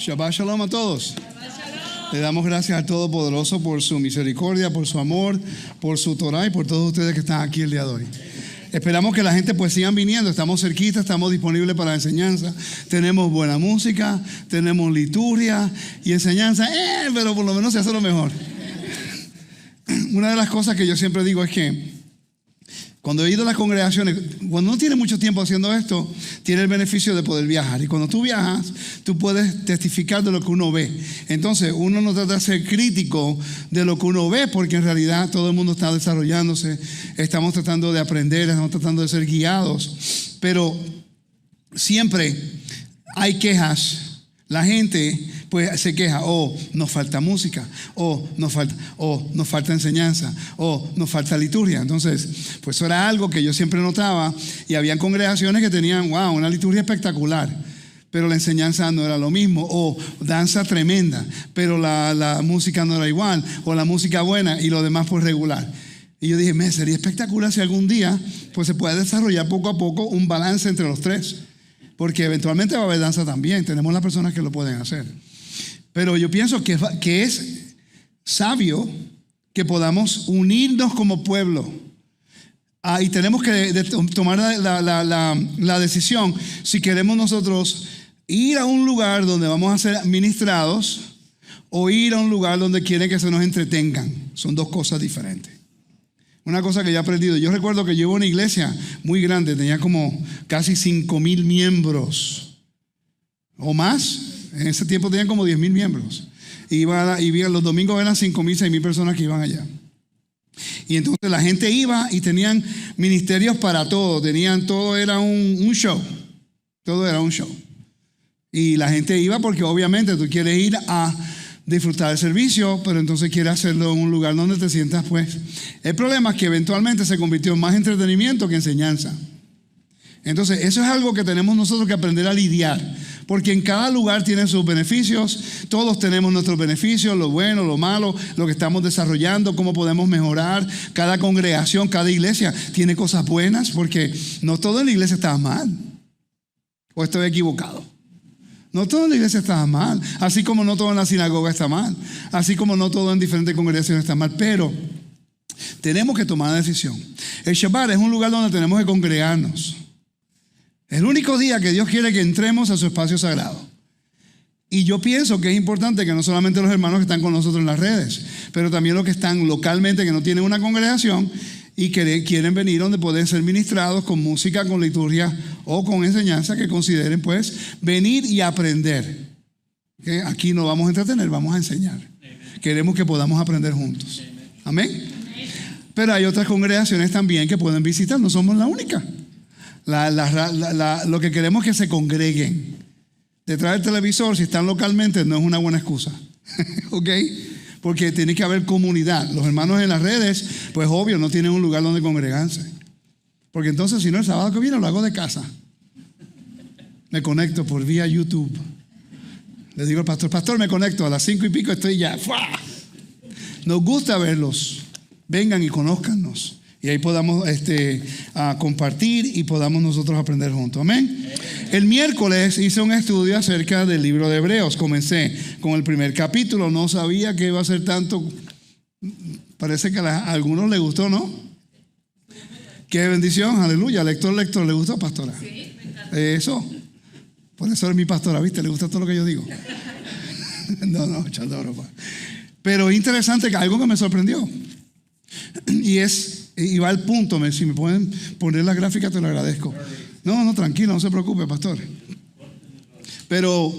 Shabbat Shalom a todos. Le damos gracias al Todopoderoso por su misericordia, por su amor, por su Torah y por todos ustedes que están aquí el día de hoy. Esperamos que la gente pues sigan viniendo. Estamos cerquita, estamos disponibles para la enseñanza. Tenemos buena música, tenemos liturgia y enseñanza, pero por lo menos se hace lo mejor. Una de las cosas que yo siempre digo es que cuando he ido a las congregaciones, cuando uno tiene mucho tiempo haciendo esto, tiene el beneficio de poder viajar. Y cuando tú viajas, tú puedes testificar de lo que uno ve. Entonces, uno no trata de ser crítico de lo que uno ve, porque en realidad todo el mundo está desarrollándose. Estamos tratando de aprender, estamos tratando de ser guiados. Pero siempre hay quejas. La gente pues se queja, nos falta música, nos falta enseñanza, nos falta liturgia. Entonces, pues eso era algo que yo siempre notaba, y habían congregaciones que tenían, una liturgia espectacular, pero la enseñanza no era lo mismo, o danza tremenda, pero la música no era igual, o la música buena y lo demás pues regular. Y yo dije, sería espectacular si algún día pues se puede desarrollar poco a poco un balance entre los tres. Porque eventualmente va a haber danza también. Tenemos las personas que lo pueden hacer. Pero yo pienso que es sabio que podamos unirnos como pueblo. Y tenemos que tomar la decisión si queremos nosotros ir a un lugar donde vamos a ser ministrados o ir a un lugar donde quieren que se nos entretengan. Son dos cosas diferentes. Una cosa que yo he aprendido, yo recuerdo que llevo una iglesia muy grande, tenía como casi 5,000 miembros o más. En ese tiempo tenían como 10,000 miembros. Y los domingos eran 5,000, 6,000 personas que iban allá. Y entonces la gente iba y tenían ministerios para todo. Todo era un show. Todo era un show. Y la gente iba porque obviamente tú quieres ir a disfrutar del servicio, pero entonces quiere hacerlo en un lugar donde te sientas pues. El problema es que eventualmente se convirtió en más entretenimiento que enseñanza. Entonces eso es algo que tenemos nosotros que aprender a lidiar, porque en cada lugar tiene sus beneficios. Todos tenemos nuestros beneficios, lo bueno, lo malo, lo que estamos desarrollando, cómo podemos mejorar. Cada congregación, cada iglesia tiene cosas buenas, porque no todo en la iglesia está mal. ¿O estoy equivocado? No todo en la iglesia está mal, así como no todo en la sinagoga está mal, así como no todo en diferentes congregaciones está mal, pero tenemos que tomar una decisión. El Shabbat es un lugar donde tenemos que congregarnos. Es el único día que Dios quiere que entremos a su espacio sagrado. Y yo pienso que es importante que no solamente los hermanos que están con nosotros en las redes, pero también los que están localmente, que no tienen una congregación y que quieren venir donde pueden ser ministrados con música, con liturgia o con enseñanza, que consideren pues venir y aprender. ¿Okay? Aquí no vamos a entretener, vamos a enseñar. Queremos que podamos aprender juntos. Amén. Pero hay otras congregaciones también que pueden visitar, no somos la única. Lo que queremos es que se congreguen. Detrás del televisor, si están localmente, no es una buena excusa. ¿Ok? Porque tiene que haber comunidad. Los hermanos en las redes, pues obvio, no tienen un lugar donde congregarse. Porque entonces, si no, el sábado que viene lo hago de casa. Me conecto por vía YouTube. Le digo al pastor, me conecto, a las 5:00 estoy ya. ¡Fua! Nos gusta verlos. Vengan y conózcanos. Y ahí podamos compartir y podamos nosotros aprender juntos. Amén. El miércoles hice un estudio acerca del libro de Hebreos. Comencé con el primer capítulo. No sabía que iba a ser tanto. Parece que a algunos les gustó, ¿no? Qué bendición, aleluya. Lector, ¿le gustó, pastora? Sí, me encanta. Eso. Por eso es mi pastora, ¿viste? ¿Le gusta todo lo que yo digo? No, echando broma. Pero interesante, que algo que me sorprendió. Y va al punto, si me pueden poner la gráfica te lo agradezco. No, tranquilo, no se preocupe, pastor. Pero,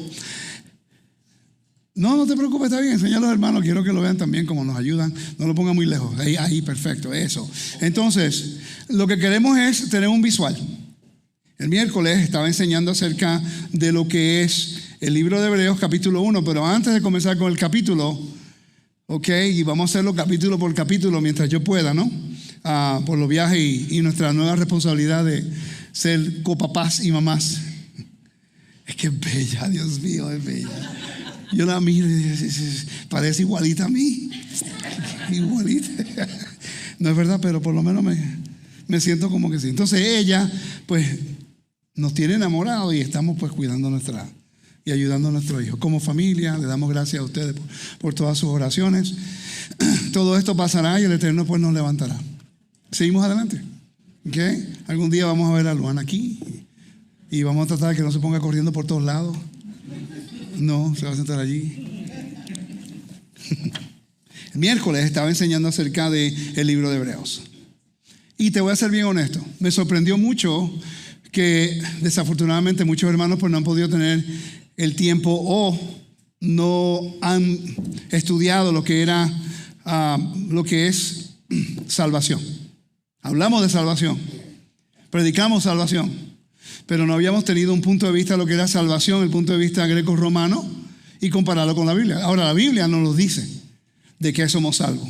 no te preocupes, está bien, enseña a los hermanos, quiero que lo vean también como nos ayudan. No lo pongan muy lejos, ahí, perfecto, eso. Entonces, lo que queremos es tener un visual. El miércoles estaba enseñando acerca de lo que es el libro de Hebreos capítulo 1, pero antes de comenzar con el capítulo, y vamos a hacerlo capítulo por capítulo mientras yo pueda, ¿no? Por los viajes y nuestra nueva responsabilidad de ser copapás y mamás. Es que es bella, Dios mío, es bella. Yo la miro y digo, parece igualita a mí. Igualita. No es verdad, pero por lo menos me siento como que sí. Entonces ella, pues, nos tiene enamorados y estamos pues cuidando y ayudando a nuestros hijos. Como familia, le damos gracias a ustedes por todas sus oraciones. Todo esto pasará y el Eterno pues nos levantará. Seguimos adelante. ¿Okay? Algún día vamos a ver a Luana aquí y vamos a tratar de que no se ponga corriendo por todos lados. No, se va a sentar allí. El miércoles estaba enseñando acerca del libro de Hebreos. Y te voy a ser bien honesto. Me sorprendió mucho que desafortunadamente muchos hermanos pues no han podido tener el tiempo o no han estudiado lo que es salvación. Hablamos de salvación, predicamos salvación, pero no habíamos tenido un punto de vista de lo que era salvación, el punto de vista greco-romano, y compararlo con la Biblia. Ahora, la Biblia nos lo dice de que somos salvos.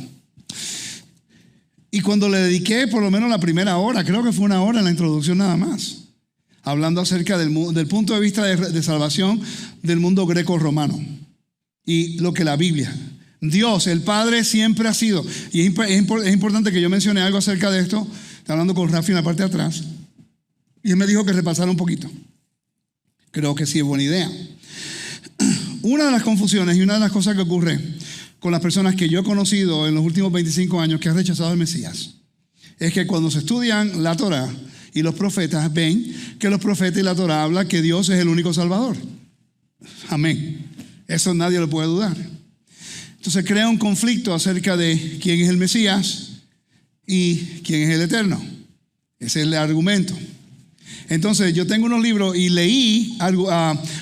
Y cuando le dediqué por lo menos la primera hora, creo que fue una hora en la introducción nada más, hablando acerca del punto de vista de salvación del mundo greco-romano y lo que la Biblia, Dios, el Padre, siempre ha sido. Y es importante que yo mencione algo acerca de esto. Estaba hablando con Rafi en la parte de atrás y él me dijo que repasara un poquito. Creo que sí es buena idea. Una de las confusiones y una de las cosas que ocurre con las personas que yo he conocido en los últimos 25 años que han rechazado al Mesías es que cuando se estudian la Torá y los profetas, ven que los profetas y la Torá hablan que Dios es el único Salvador. Amén. Eso nadie lo puede dudar. Entonces crea un conflicto acerca de quién es el Mesías y quién es el Eterno. Ese es el argumento. Entonces yo tengo unos libros y leí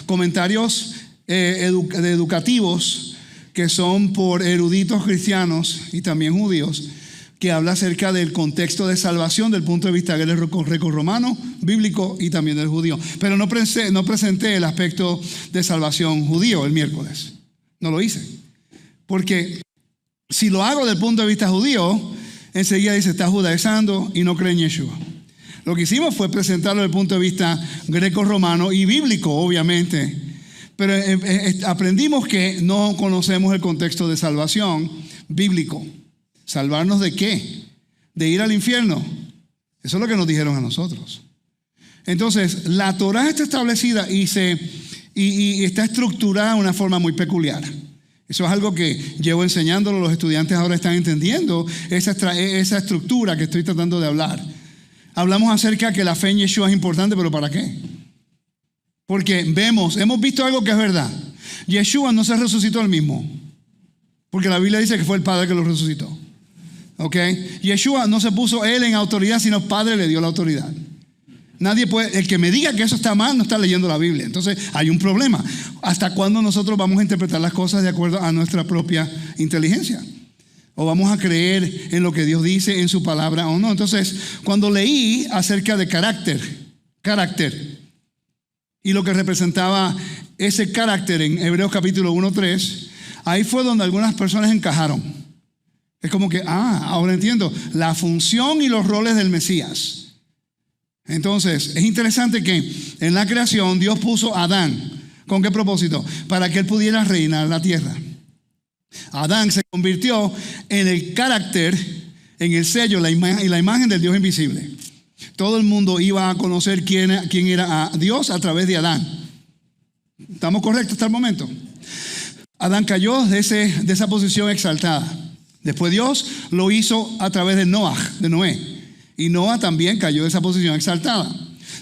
comentarios educativos que son por eruditos cristianos y también judíos, que habla acerca del contexto de salvación del punto de vista greco-romano, bíblico y también del judío. Pero no presenté el aspecto de salvación judío el miércoles. No lo hice. Porque si lo hago del punto de vista judío, enseguida dice, está judaizando y no cree en Yeshua. Lo que hicimos fue presentarlo desde el punto de vista greco-romano y bíblico, obviamente. Pero aprendimos que no conocemos el contexto de salvación bíblico. ¿Salvarnos de qué? ¿De ir al infierno? Eso es lo que nos dijeron a nosotros. Entonces, la Torá está establecida y está estructurada de una forma muy peculiar. Eso es algo que llevo enseñándolo, los estudiantes ahora están entendiendo esa estructura que estoy tratando de hablar. Hablamos acerca de que la fe en Yeshua es importante, pero ¿para qué? Porque hemos visto algo que es verdad. Yeshua no se resucitó él mismo, porque la Biblia dice que fue el Padre que lo resucitó. ¿Ok? Yeshua no se puso él en autoridad, sino el Padre le dio la autoridad. Nadie puede, el que me diga que eso está mal no está leyendo la Biblia. Entonces hay un problema. ¿Hasta cuándo nosotros vamos a interpretar las cosas de acuerdo a nuestra propia inteligencia? ¿O vamos a creer en lo que Dios dice en su palabra o no? Entonces, cuando leí acerca de carácter, y lo que representaba ese carácter en Hebreos capítulo 1:3, ahí fue donde algunas personas encajaron. Es como que, ahora entiendo, la función y los roles del Mesías. Entonces, es interesante que en la creación Dios puso a Adán. ¿Con qué propósito? Para que él pudiera reinar la tierra. Adán se convirtió en el carácter, en el sello y la imagen del Dios invisible. Todo el mundo iba a conocer quién era a Dios a través de Adán. ¿Estamos correctos hasta el momento? Adán cayó de esa posición exaltada. Después Dios lo hizo a través de Noé. Y Noé también cayó de esa posición exaltada.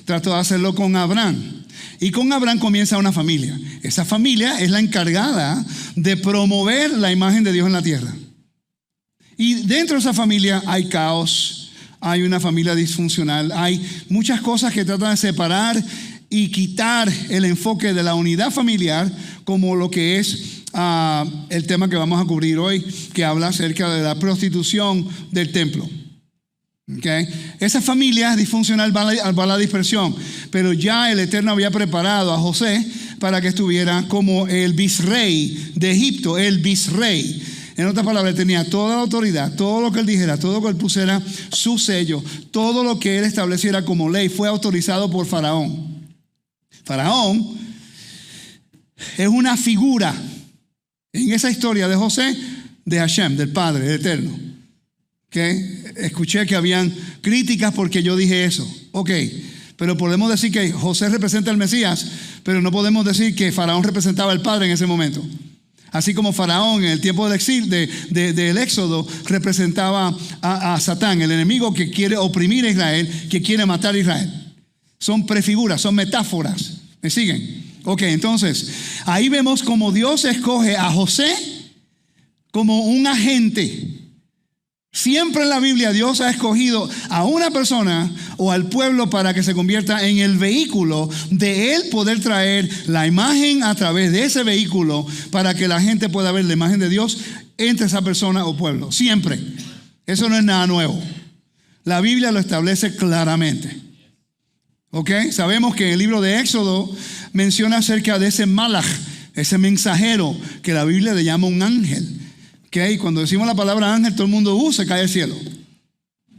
Trató de hacerlo con Abraham. Y con Abraham comienza una familia. Esa familia es la encargada de promover la imagen de Dios en la tierra. Y dentro de esa familia hay caos, hay una familia disfuncional, hay muchas cosas que tratan de separar y quitar el enfoque de la unidad familiar, como lo que es el tema que vamos a cubrir hoy, que habla acerca de la prostitución del templo. Okay. Esa familia disfuncional va a la dispersión, pero ya el Eterno había preparado a José para que estuviera como el visrey de Egipto, el visrey. En otras palabras, tenía toda la autoridad, todo lo que él dijera, todo lo que él pusiera su sello, todo lo que él estableciera como ley fue autorizado por Faraón. Faraón es una figura en esa historia de José, de Hashem, del Padre, del Eterno. Okay. Escuché que habían críticas porque yo dije eso. Ok, Pero podemos decir que José representa al Mesías, pero no podemos decir que Faraón representaba al Padre en ese momento. Así como Faraón en el tiempo del exilio, del Éxodo, representaba a Satán, el enemigo que quiere oprimir a Israel, que quiere matar a Israel. Son prefiguras, son metáforas. ¿Me siguen? Ok, entonces, ahí vemos como Dios escoge a José como un agente. Siempre en la Biblia Dios ha escogido a una persona o al pueblo para que se convierta en el vehículo de Él poder traer la imagen a través de ese vehículo para que la gente pueda ver la imagen de Dios entre esa persona o pueblo. Siempre. Eso no es nada nuevo. La Biblia lo establece claramente. ¿Ok? Sabemos que el libro de Éxodo menciona acerca de ese malach, ese mensajero que la Biblia le llama un ángel. Que cuando decimos la palabra ángel, todo el mundo se cae al cielo.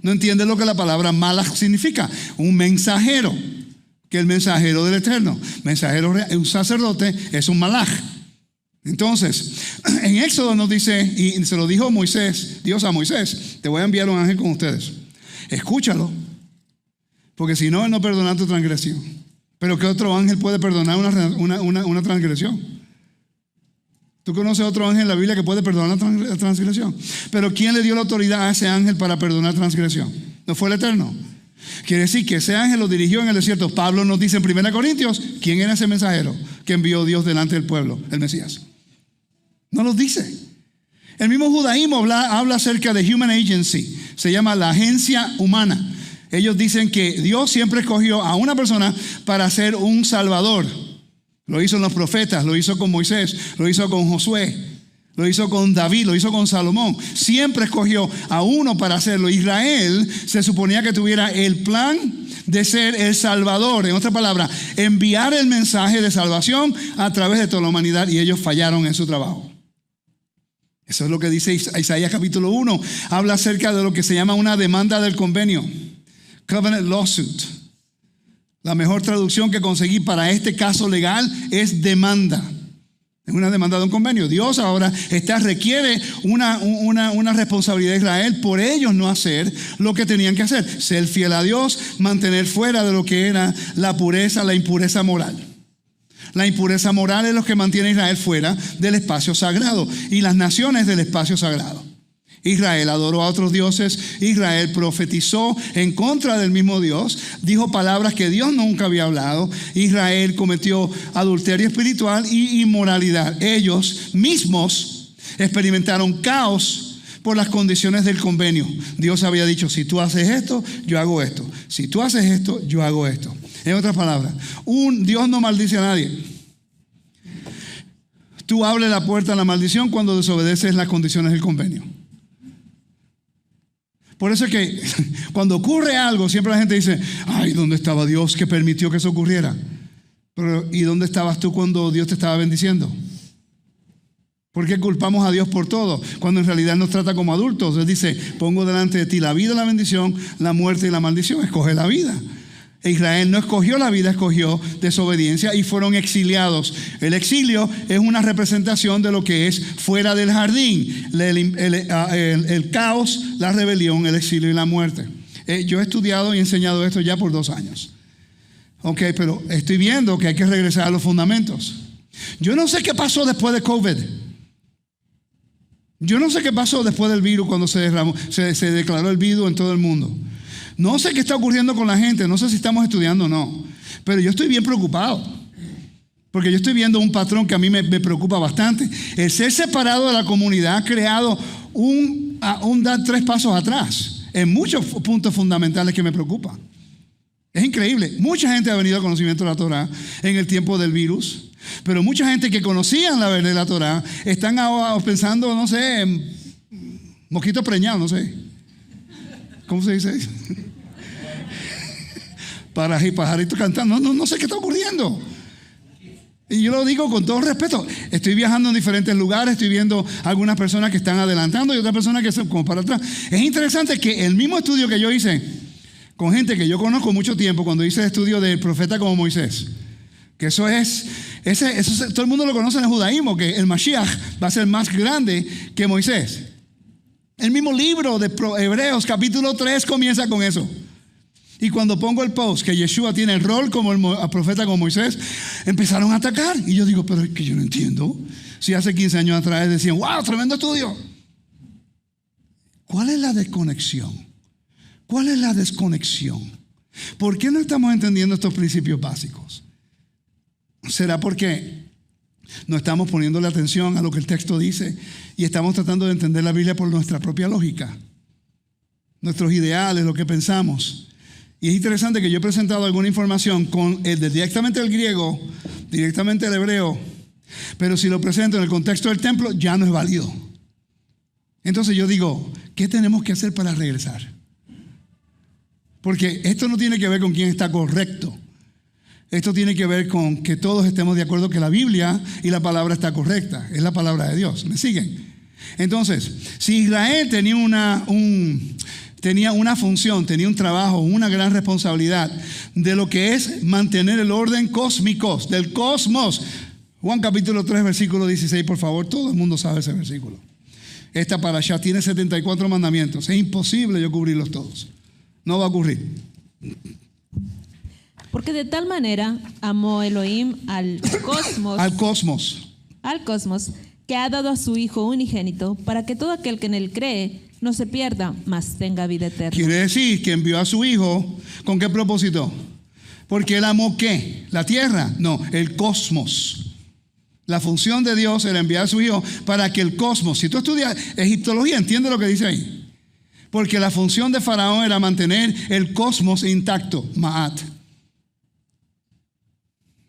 No entiende lo que la palabra malach significa. Un mensajero, que es el mensajero del Eterno. Mensajero, un sacerdote es un malach. Entonces, en Éxodo nos dice, y se lo dijo Moisés, Dios a Moisés, te voy a enviar un ángel con ustedes. Escúchalo, porque si no, él no perdona tu transgresión. Pero ¿qué otro ángel puede perdonar una transgresión? ¿Tú conoces otro ángel en la Biblia que puede perdonar la transgresión? Pero ¿quién le dio la autoridad a ese ángel para perdonar transgresión? ¿No fue el Eterno? Quiere decir que ese ángel lo dirigió en el desierto. Pablo nos dice en 1 Corintios, ¿quién era ese mensajero que envió Dios delante del pueblo? El Mesías. No nos dice. El mismo judaísmo habla acerca de human agency. Se llama la agencia humana. Ellos dicen que Dios siempre escogió a una persona para ser un salvador. Lo hizo en los profetas, lo hizo con Moisés, lo hizo con Josué, lo hizo con David, lo hizo con Salomón. Siempre escogió a uno para hacerlo. Israel se suponía que tuviera el plan de ser el Salvador. En otras palabras, enviar el mensaje de salvación a través de toda la humanidad, y ellos fallaron en su trabajo. Eso es lo que dice Isaías capítulo 1. Habla acerca de lo que se llama una demanda del convenio. Covenant lawsuit. La mejor traducción que conseguí para este caso legal es demanda. Es una demanda de un convenio. Dios ahora requiere una responsabilidad de Israel por ellos no hacer lo que tenían que hacer. Ser fiel a Dios, mantener fuera de lo que era la pureza, la impureza moral. La impureza moral es lo que mantiene a Israel fuera del espacio sagrado y las naciones del espacio sagrado. Israel adoró a otros dioses, Israel profetizó en contra del mismo Dios, dijo palabras que Dios nunca había hablado, Israel cometió adulterio espiritual y inmoralidad. Ellos mismos experimentaron caos por las condiciones del convenio. Dios había dicho, si tú haces esto, yo hago esto. Si tú haces esto, yo hago esto. En otras palabras, Dios no maldice a nadie. Tú abres la puerta a la maldición cuando desobedeces las condiciones del convenio. Por eso es que cuando ocurre algo, siempre la gente dice, ay, ¿dónde estaba Dios que permitió que eso ocurriera? Pero, ¿y dónde estabas tú cuando Dios te estaba bendiciendo? ¿Por qué culpamos a Dios por todo? Cuando en realidad nos trata como adultos. Él dice, pongo delante de ti la vida y la bendición, la muerte y la maldición. Escoge la vida. Israel no escogió la vida, escogió desobediencia y fueron exiliados. El exilio es una representación de lo que es fuera del jardín, el caos, la rebelión, el exilio y la muerte. Yo he estudiado y enseñado esto ya por 2 años. Ok, pero estoy viendo que hay que regresar a los fundamentos. Yo no sé qué pasó después de COVID. Yo no sé qué pasó después del virus cuando se declaró el virus en todo el mundo. No sé qué está ocurriendo con la gente, no sé si estamos estudiando o no, pero yo estoy bien preocupado, porque yo estoy viendo un patrón que a mí me preocupa bastante. El ser separado de la comunidad ha creado dar 3 pasos atrás en muchos puntos fundamentales que me preocupan. Es increíble, mucha gente ha venido al conocimiento de la Torá en el tiempo del virus, pero mucha gente que conocían la verdad de la Torá están ahora pensando, no sé, en mosquito preñado, no sé. ¿Cómo se dice? Pajarito cantando. No sé qué está ocurriendo. Y yo lo digo con todo respeto. Estoy viajando en diferentes lugares, estoy viendo algunas personas que están adelantando y otras personas que son como para atrás. Es interesante que el mismo estudio que yo hice con gente que yo conozco mucho tiempo, cuando hice el estudio del profeta como Moisés, que eso todo el mundo lo conoce en el judaísmo, que el Mashiach va a ser más grande que Moisés. El mismo libro de Hebreos capítulo 3 comienza con eso. Y cuando pongo el post que Yeshua tiene el rol como el profeta como Moisés, empezaron a atacar. Y yo digo, pero es que yo no entiendo. Si hace 15 años atrás decían, wow, tremendo estudio. ¿Cuál es la desconexión? ¿Cuál es la desconexión? ¿Por qué no estamos entendiendo estos principios básicos? ¿Será porque no estamos poniéndole atención a lo que el texto dice y estamos tratando de entender la Biblia por nuestra propia lógica? Nuestros ideales, lo que pensamos. Y es interesante que yo he presentado alguna información directamente del griego, directamente del hebreo, pero si lo presento en el contexto del templo, ya no es válido. Entonces yo digo, ¿qué tenemos que hacer para regresar? Porque esto no tiene que ver con quién está correcto. Esto tiene que ver con que todos estemos de acuerdo que la Biblia y la palabra está correcta. Es la palabra de Dios. ¿Me siguen? Entonces, si Israel tenía una función, tenía un trabajo, una gran responsabilidad de lo que es mantener el orden cósmico, del cosmos. Juan capítulo 3, versículo 16, por favor. Todo el mundo sabe ese versículo. Esta parashá tiene 74 mandamientos. Es imposible yo cubrirlos todos. No va a ocurrir. Porque de tal manera amó Elohim al cosmos, que ha dado a su Hijo unigénito, para que todo aquel que en él cree no se pierda, mas tenga vida eterna. Quiere decir que envió a su Hijo, ¿con qué propósito? Porque él amó ¿qué? ¿La tierra? No, el cosmos. La función de Dios era enviar a su Hijo para que el cosmos, si tú estudias egiptología, entiende lo que dice ahí. Porque la función de Faraón era mantener el cosmos intacto, Ma'at.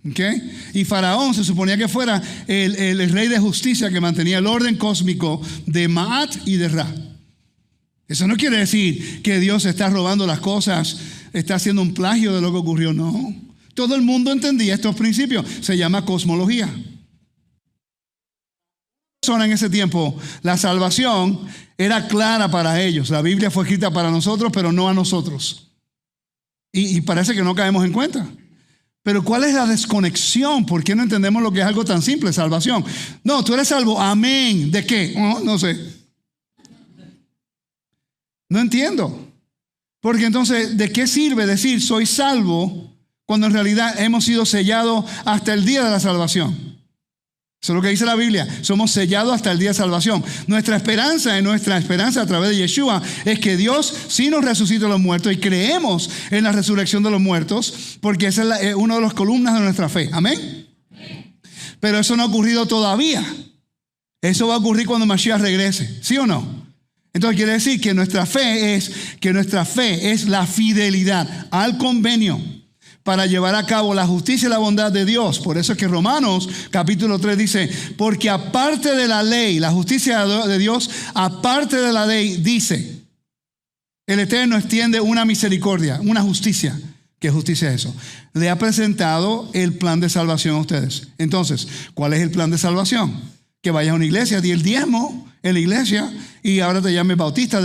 ¿Okay? Y Faraón se suponía que fuera el rey de justicia que mantenía el orden cósmico de Ma'at y de Ra. Eso no quiere decir que Dios está robando las cosas, está haciendo un plagio de lo que ocurrió, no. Todo el mundo entendía estos principios, se llama cosmología. En ese tiempo, la salvación era clara para ellos. La Biblia fue escrita para nosotros, pero no a nosotros. Y parece que no caemos en cuenta. Pero ¿cuál es la desconexión? ¿Por qué no entendemos lo que es algo tan simple, salvación? No, tú eres salvo, amén. ¿De qué? No sé. No entiendo. Porque entonces, ¿de qué sirve decir soy salvo cuando en realidad hemos sido sellados hasta el día de la salvación? Eso es lo que dice la Biblia. Somos sellados hasta el día de salvación. Nuestra esperanza a través de Yeshua es que Dios sí nos resucita a los muertos y creemos en la resurrección de los muertos porque esa es una de las columnas de nuestra fe. Amén. Pero eso no ha ocurrido todavía. Eso va a ocurrir cuando Mashiach regrese. ¿Sí o no? Entonces quiere decir que nuestra fe es la fidelidad al convenio para llevar a cabo la justicia y la bondad de Dios. Por eso es que Romanos capítulo 3 dice, porque aparte de la ley, la justicia de Dios, aparte de la ley, dice, el Eterno extiende una misericordia, una justicia. ¿Qué justicia es eso? Le ha presentado el plan de salvación a ustedes. Entonces, ¿cuál es el plan de salvación? Que vayas a una iglesia, di el diezmo en la iglesia y ahora te llames bautista,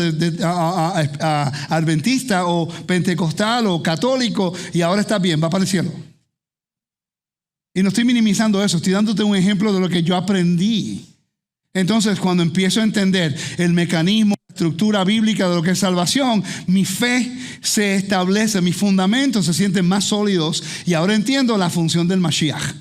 adventista o pentecostal o católico y ahora estás bien, va para el cielo. Y no estoy minimizando eso, estoy dándote un ejemplo de lo que yo aprendí. Entonces, cuando empiezo a entender el mecanismo, la estructura bíblica de lo que es salvación, mi fe se establece, mis fundamentos se sienten más sólidos y ahora entiendo la función del Mashiach.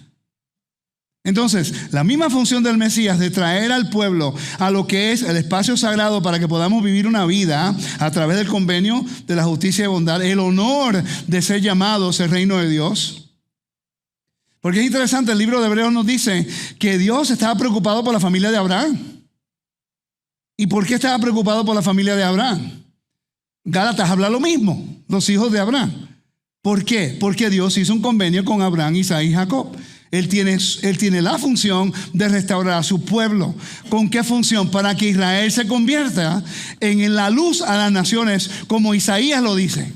Entonces, la misma función del Mesías de traer al pueblo a lo que es el espacio sagrado para que podamos vivir una vida a través del convenio de la justicia y bondad, el honor de ser llamados el reino de Dios. Porque es interesante, el libro de Hebreos nos dice que Dios estaba preocupado por la familia de Abraham. ¿Y por qué estaba preocupado por la familia de Abraham? Gálatas habla lo mismo, los hijos de Abraham. ¿Por qué? Porque Dios hizo un convenio con Abraham, Isaac y Jacob. Él tiene la función de restaurar a su pueblo. ¿Con qué función? Para que Israel se convierta en la luz a las naciones, como Isaías lo dice.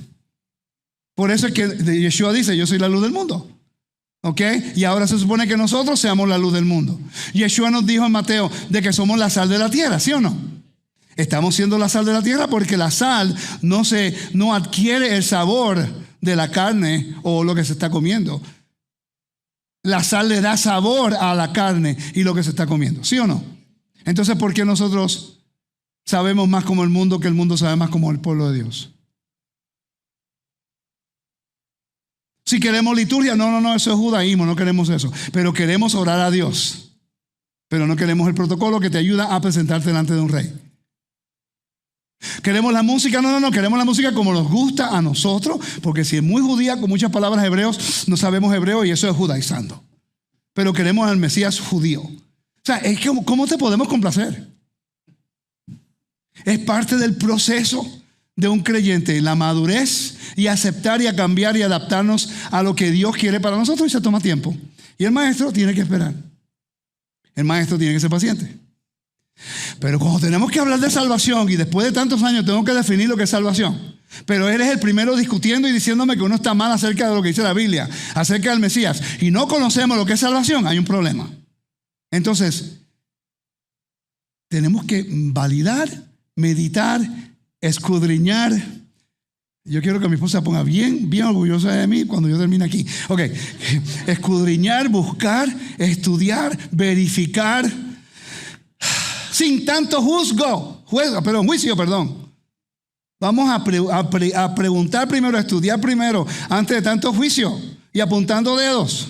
Por eso es que Yeshua dice, yo soy la luz del mundo. ¿Ok? Y ahora se supone que nosotros seamos la luz del mundo. Yeshua nos dijo en Mateo de que somos la sal de la tierra, ¿sí o no? Estamos siendo la sal de la tierra porque la sal no adquiere el sabor de la carne o lo que se está comiendo. La sal le da sabor a la carne y lo que se está comiendo, ¿sí o no? Entonces, ¿por qué nosotros sabemos más como el mundo que el mundo sabe más como el pueblo de Dios? Si queremos liturgia, no, eso es judaísmo, no queremos eso. Pero queremos orar a Dios. Pero no queremos el protocolo que te ayuda a presentarte delante de un rey. ¿Queremos la música? No, queremos la música como nos gusta a nosotros, porque si es muy judía, con muchas palabras hebreos, no sabemos hebreo y eso es judaizando. Pero queremos al Mesías judío. O sea, es que ¿cómo te podemos complacer? Es parte del proceso de un creyente, la madurez y aceptar y a cambiar y adaptarnos a lo que Dios quiere para nosotros, y se toma tiempo. Y el maestro tiene que esperar. El maestro tiene que ser paciente. Pero cuando tenemos que hablar de salvación y después de tantos años tengo que definir lo que es salvación, pero él es el primero discutiendo y diciéndome que uno está mal acerca de lo que dice la Biblia, acerca del Mesías, y no conocemos lo que es salvación, hay un problema. Entonces, tenemos que validar, meditar, escudriñar. Yo quiero que mi esposa se ponga bien orgullosa de mí cuando yo termine aquí. Ok, escudriñar, buscar, estudiar, verificar, sin tanto juicio. Vamos a preguntar primero, a estudiar primero, antes de tanto juicio y apuntando dedos.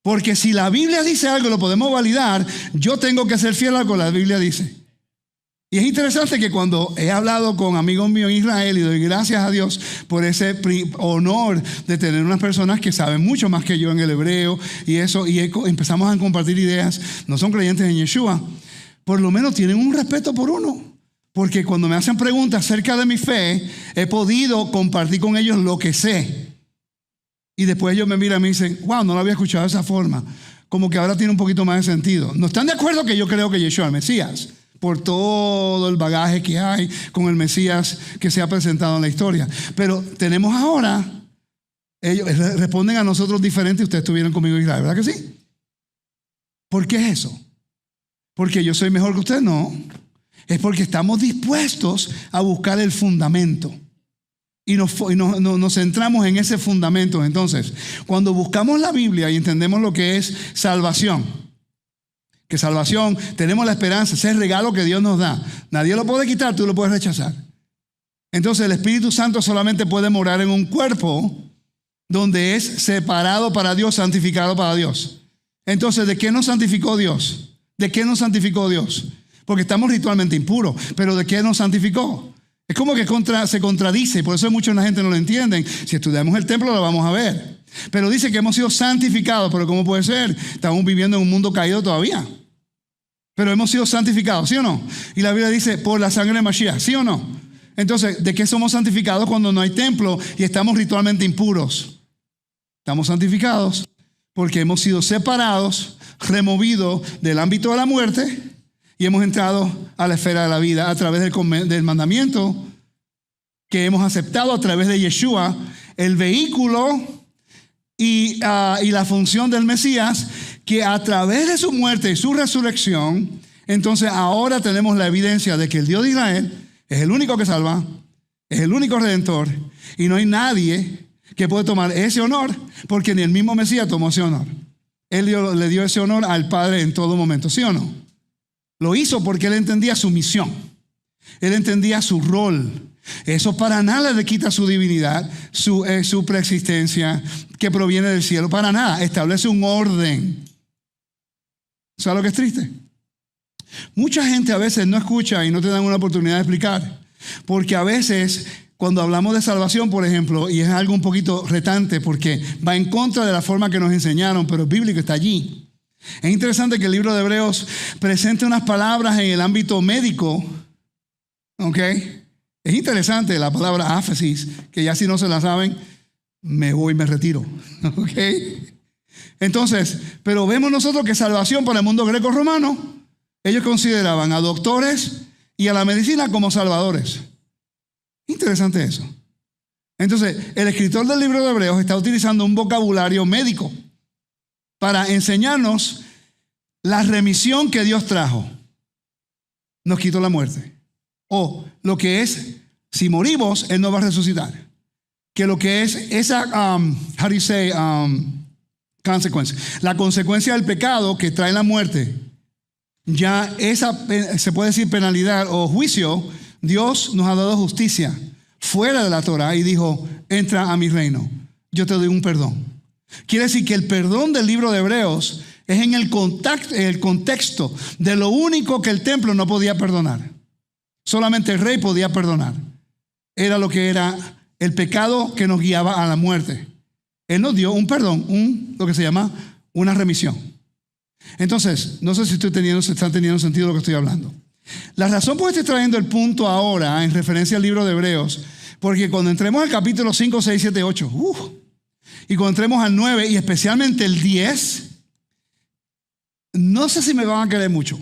Porque si la Biblia dice algo, lo podemos validar, yo tengo que ser fiel a lo que la Biblia dice. Y es interesante que cuando he hablado con amigos míos en Israel, y doy gracias a Dios por ese honor de tener unas personas que saben mucho más que yo en el hebreo y eso, y empezamos a compartir ideas, no son creyentes en Yeshua, por lo menos tienen un respeto por uno. Porque cuando me hacen preguntas acerca de mi fe, he podido compartir con ellos lo que sé. Y después ellos me miran y me dicen, wow, no lo había escuchado de esa forma. Como que ahora tiene un poquito más de sentido. No están de acuerdo que yo creo que Yeshua es el Mesías, por todo el bagaje que hay con el Mesías que se ha presentado en la historia. Pero tenemos ahora, ellos responden a nosotros diferente. Ustedes estuvieron conmigo en Israel, ¿verdad que sí? ¿Por qué es eso? ¿Porque yo soy mejor que usted? No. Es porque estamos dispuestos a buscar el fundamento. Y nos centramos en ese fundamento. Entonces, cuando buscamos la Biblia y entendemos lo que es salvación, que salvación, tenemos la esperanza, ese regalo que Dios nos da. Nadie lo puede quitar, tú lo puedes rechazar. Entonces el Espíritu Santo solamente puede morar en un cuerpo donde es separado para Dios, santificado para Dios. Entonces, ¿de qué nos santificó Dios? ¿De qué nos santificó Dios? Porque estamos ritualmente impuros, pero ¿de qué nos santificó? Es como que se contradice, por eso mucha gente no lo entiende. Si estudiamos el templo lo vamos a ver. Pero dice que hemos sido santificados, pero ¿cómo puede ser? Estamos viviendo en un mundo caído todavía. Pero hemos sido santificados, ¿sí o no? Y la Biblia dice, por la sangre de Mashiach, ¿sí o no? Entonces, ¿de qué somos santificados cuando no hay templo y estamos ritualmente impuros? Estamos santificados porque hemos sido separados, removidos del ámbito de la muerte y hemos entrado a la esfera de la vida a través del mandamiento que hemos aceptado a través de Yeshua, el vehículo y la función del Mesías, que a través de su muerte y su resurrección, entonces ahora tenemos la evidencia de que el Dios de Israel es el único que salva, es el único redentor, y no hay nadie que puede tomar ese honor, porque ni el mismo Mesías tomó ese honor. Él le dio ese honor al Padre en todo momento, ¿sí o no? Lo hizo porque él entendía su misión, él entendía su rol. Eso para nada le quita su divinidad, su preexistencia que proviene del cielo, para nada. Establece un orden. ¿Sabes lo que es triste? Mucha gente a veces no escucha y no te dan una oportunidad de explicar, porque a veces cuando hablamos de salvación, por ejemplo, y es algo un poquito retante porque va en contra de la forma que nos enseñaron, pero el bíblico está allí. Es interesante que el libro de Hebreos presente unas palabras en el ámbito médico, ¿ok? Es interesante la palabra áfesis, que ya si no se la saben, me retiro. ¿Ok? Entonces, pero vemos nosotros que salvación para el mundo greco-romano, ellos consideraban a doctores y a la medicina como salvadores. Interesante eso. Entonces, el escritor del libro de Hebreos está utilizando un vocabulario médico para enseñarnos la remisión que Dios trajo. Nos quitó la muerte. O lo que es, si morimos, Él no va a resucitar. Que lo que es esa, consecuencia. La consecuencia del pecado que trae la muerte, ya esa, se puede decir penalidad o juicio, Dios nos ha dado justicia fuera de la Torah y dijo, entra a mi reino. yo te doy un perdón. Quiere decir que el perdón del libro de Hebreos es en el contexto de lo único que el templo no podía perdonar. Solamente el rey podía perdonar. Era lo que era el pecado que nos guiaba a la muerte. Él nos dio un perdón, lo que se llama una remisión. Entonces, no sé si están teniendo sentido lo que estoy hablando. La razón por qué estoy trayendo el punto ahora en referencia al libro de Hebreos, porque cuando entremos al capítulo 5, 6, 7, 8, y cuando entremos al 9 y especialmente el 10, no sé si me van a querer mucho.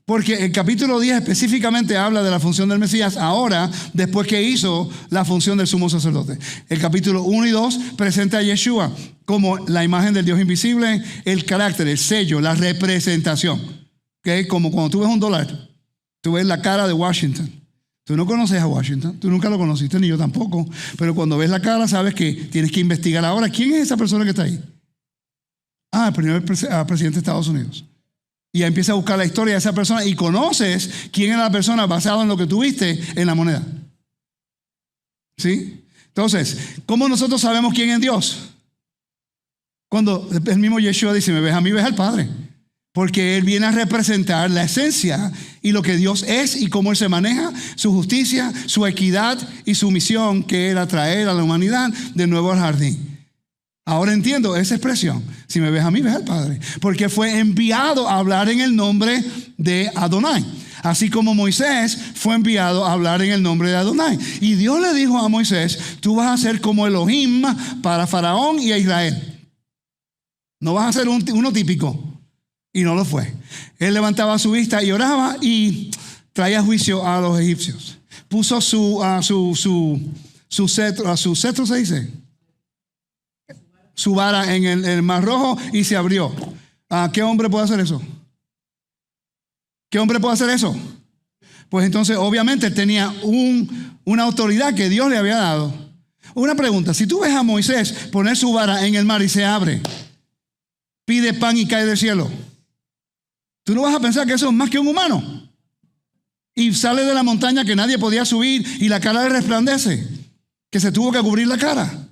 Porque el capítulo 10 específicamente habla de la función del Mesías ahora, después que hizo la función del sumo sacerdote. El capítulo 1 y 2 presenta a Yeshua como la imagen del Dios invisible, el carácter, el sello, la representación. ¿Okay? Como cuando tú ves un dólar, tú ves la cara de Washington. Tú no conoces a Washington, tú nunca lo conociste, ni yo tampoco. Pero cuando ves la cara sabes que tienes que investigar ahora. ¿Quién es esa persona que está ahí? El primer presidente de Estados Unidos. Y ya empieza a buscar la historia de esa persona y conoces quién era la persona basado en lo que tú viste en la moneda. ¿Sí? Entonces, ¿cómo nosotros sabemos quién es Dios? Cuando el mismo Yeshua dice, me ves a mí, ves al Padre. Porque Él viene a representar la esencia y lo que Dios es y cómo Él se maneja, su justicia, su equidad y su misión, que era traer a la humanidad de nuevo al jardín. Ahora entiendo esa expresión. Si me ves a mí, ves al Padre. Porque fue enviado a hablar en el nombre de Adonai. Así como Moisés fue enviado a hablar en el nombre de Adonai. Y Dios le dijo a Moisés, tú vas a ser como Elohim para Faraón y a Israel. No vas a ser uno típico. Y no lo fue. Él levantaba su vista y oraba y traía juicio a los egipcios. Puso su cetro, se dice, su vara en el Mar Rojo y se abrió. ¿Qué hombre puede hacer eso? ¿Qué hombre puede hacer eso? Pues entonces obviamente él tenía una autoridad que Dios le había dado. Una pregunta, si tú ves a Moisés poner su vara en el mar y se abre, pide pan y cae del cielo, tú no vas a pensar que eso es más que un humano. Y sale de la montaña que nadie podía subir y la cara le resplandece, que se tuvo que cubrir la cara.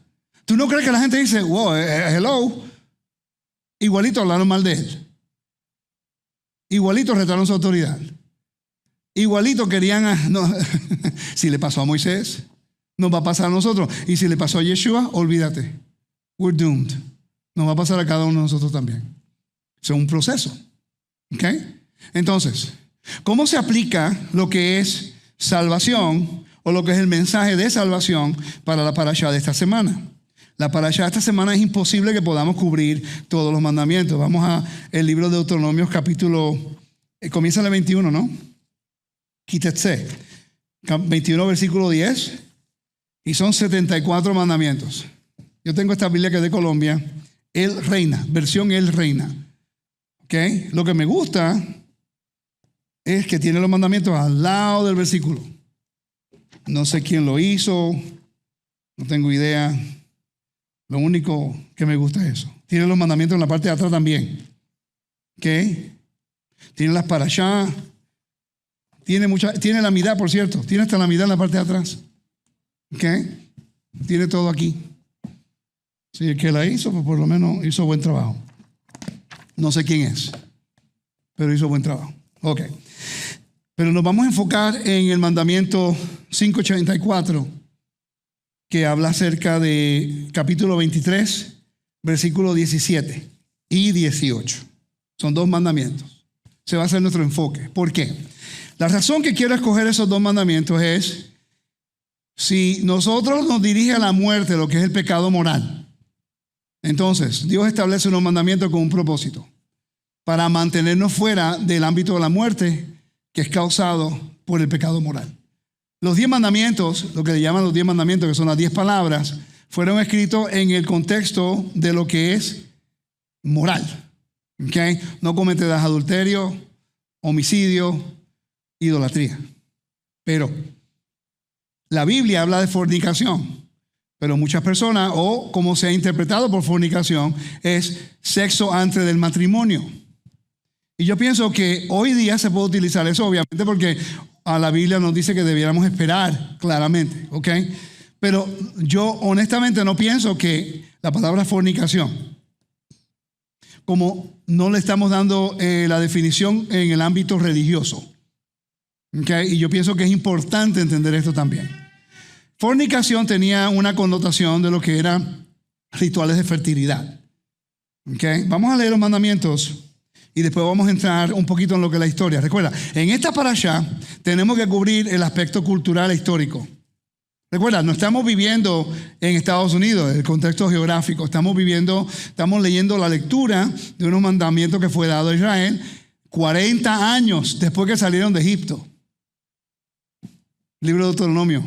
¿Tú no crees que la gente dice, wow, hello? Igualito hablaron mal de él. Igualito retaron su autoridad. Igualito querían, no, si le pasó a Moisés, nos va a pasar a nosotros. Y si le pasó a Yeshua, olvídate. We're doomed. Nos va a pasar a cada uno de nosotros también. Es un proceso. ¿Ok? Entonces, ¿cómo se aplica lo que es salvación o lo que es el mensaje de salvación para la parashá de esta semana? La parashá de esta semana es imposible que podamos cubrir todos los mandamientos. Vamos a el libro de Deuteronomios capítulo, comienza en el 21, ¿no? Quítese. 21 versículo 10. Y son 74 mandamientos. Yo tengo esta Biblia que es de Colombia. Él reina, versión Él reina. ¿Ok? Lo que me gusta es que tiene los mandamientos al lado del versículo. No sé quién lo hizo. No tengo idea. Lo único que me gusta es eso. Tiene los mandamientos en la parte de atrás también. ¿Ok? Tiene las parashá. Tiene la midá, por cierto. Tiene hasta la midá en la parte de atrás. ¿Ok? Tiene todo aquí. Si el que la hizo, pues por lo menos hizo buen trabajo. No sé quién es, pero hizo buen trabajo. Ok. Pero nos vamos a enfocar en el mandamiento 584, que habla acerca de capítulo 23, versículo 17 y 18. Son dos mandamientos. Se va a hacer nuestro enfoque. ¿Por qué? La razón que quiero escoger esos dos mandamientos es, si nosotros nos dirige a la muerte, lo que es el pecado moral, entonces Dios establece unos mandamientos con un propósito, para mantenernos fuera del ámbito de la muerte que es causado por el pecado moral. Los 10 mandamientos, lo que le llaman los 10 mandamientos, que son las 10 palabras, fueron escritos en el contexto de lo que es moral. ¿Okay? No cometerás adulterio, homicidio, idolatría. Pero la Biblia habla de fornicación. Pero muchas personas, o como se ha interpretado por fornicación, es sexo antes del matrimonio. Y yo pienso que hoy día se puede utilizar eso, obviamente, porque a la Biblia nos dice que debiéramos esperar claramente, ¿ok? Pero yo honestamente no pienso que la palabra fornicación, como no le estamos dando la definición en el ámbito religioso. ¿Okay? Y yo pienso que es importante entender esto también. Fornicación tenía una connotación de lo que eran rituales de fertilidad. ¿Okay? Vamos a leer los mandamientos y después vamos a entrar un poquito en lo que es la historia. Recuerda, en esta parashá tenemos que cubrir el aspecto cultural e histórico. Recuerda, no estamos viviendo en Estados Unidos, el contexto geográfico. Estamos leyendo la lectura de unos mandamientos que fue dado a Israel 40 años después que salieron de Egipto. Libro de Deuteronomio.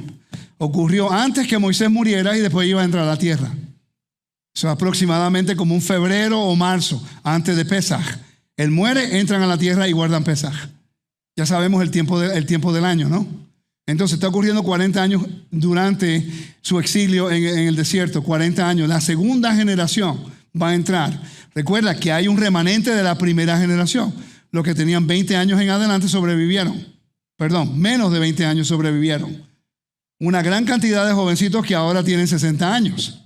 Ocurrió antes que Moisés muriera y después iba a entrar a la tierra. Eso es aproximadamente como un febrero o marzo antes de Pesaj. Él muere, entran a la tierra y guardan Pesaj. Ya sabemos el tiempo del año, ¿no? Entonces está ocurriendo 40 años durante su exilio en el desierto, 40 años. La segunda generación va a entrar. Recuerda que hay un remanente de la primera generación. Los que tenían 20 años en adelante sobrevivieron. Perdón, menos de 20 años sobrevivieron. Una gran cantidad de jovencitos que ahora tienen 60 años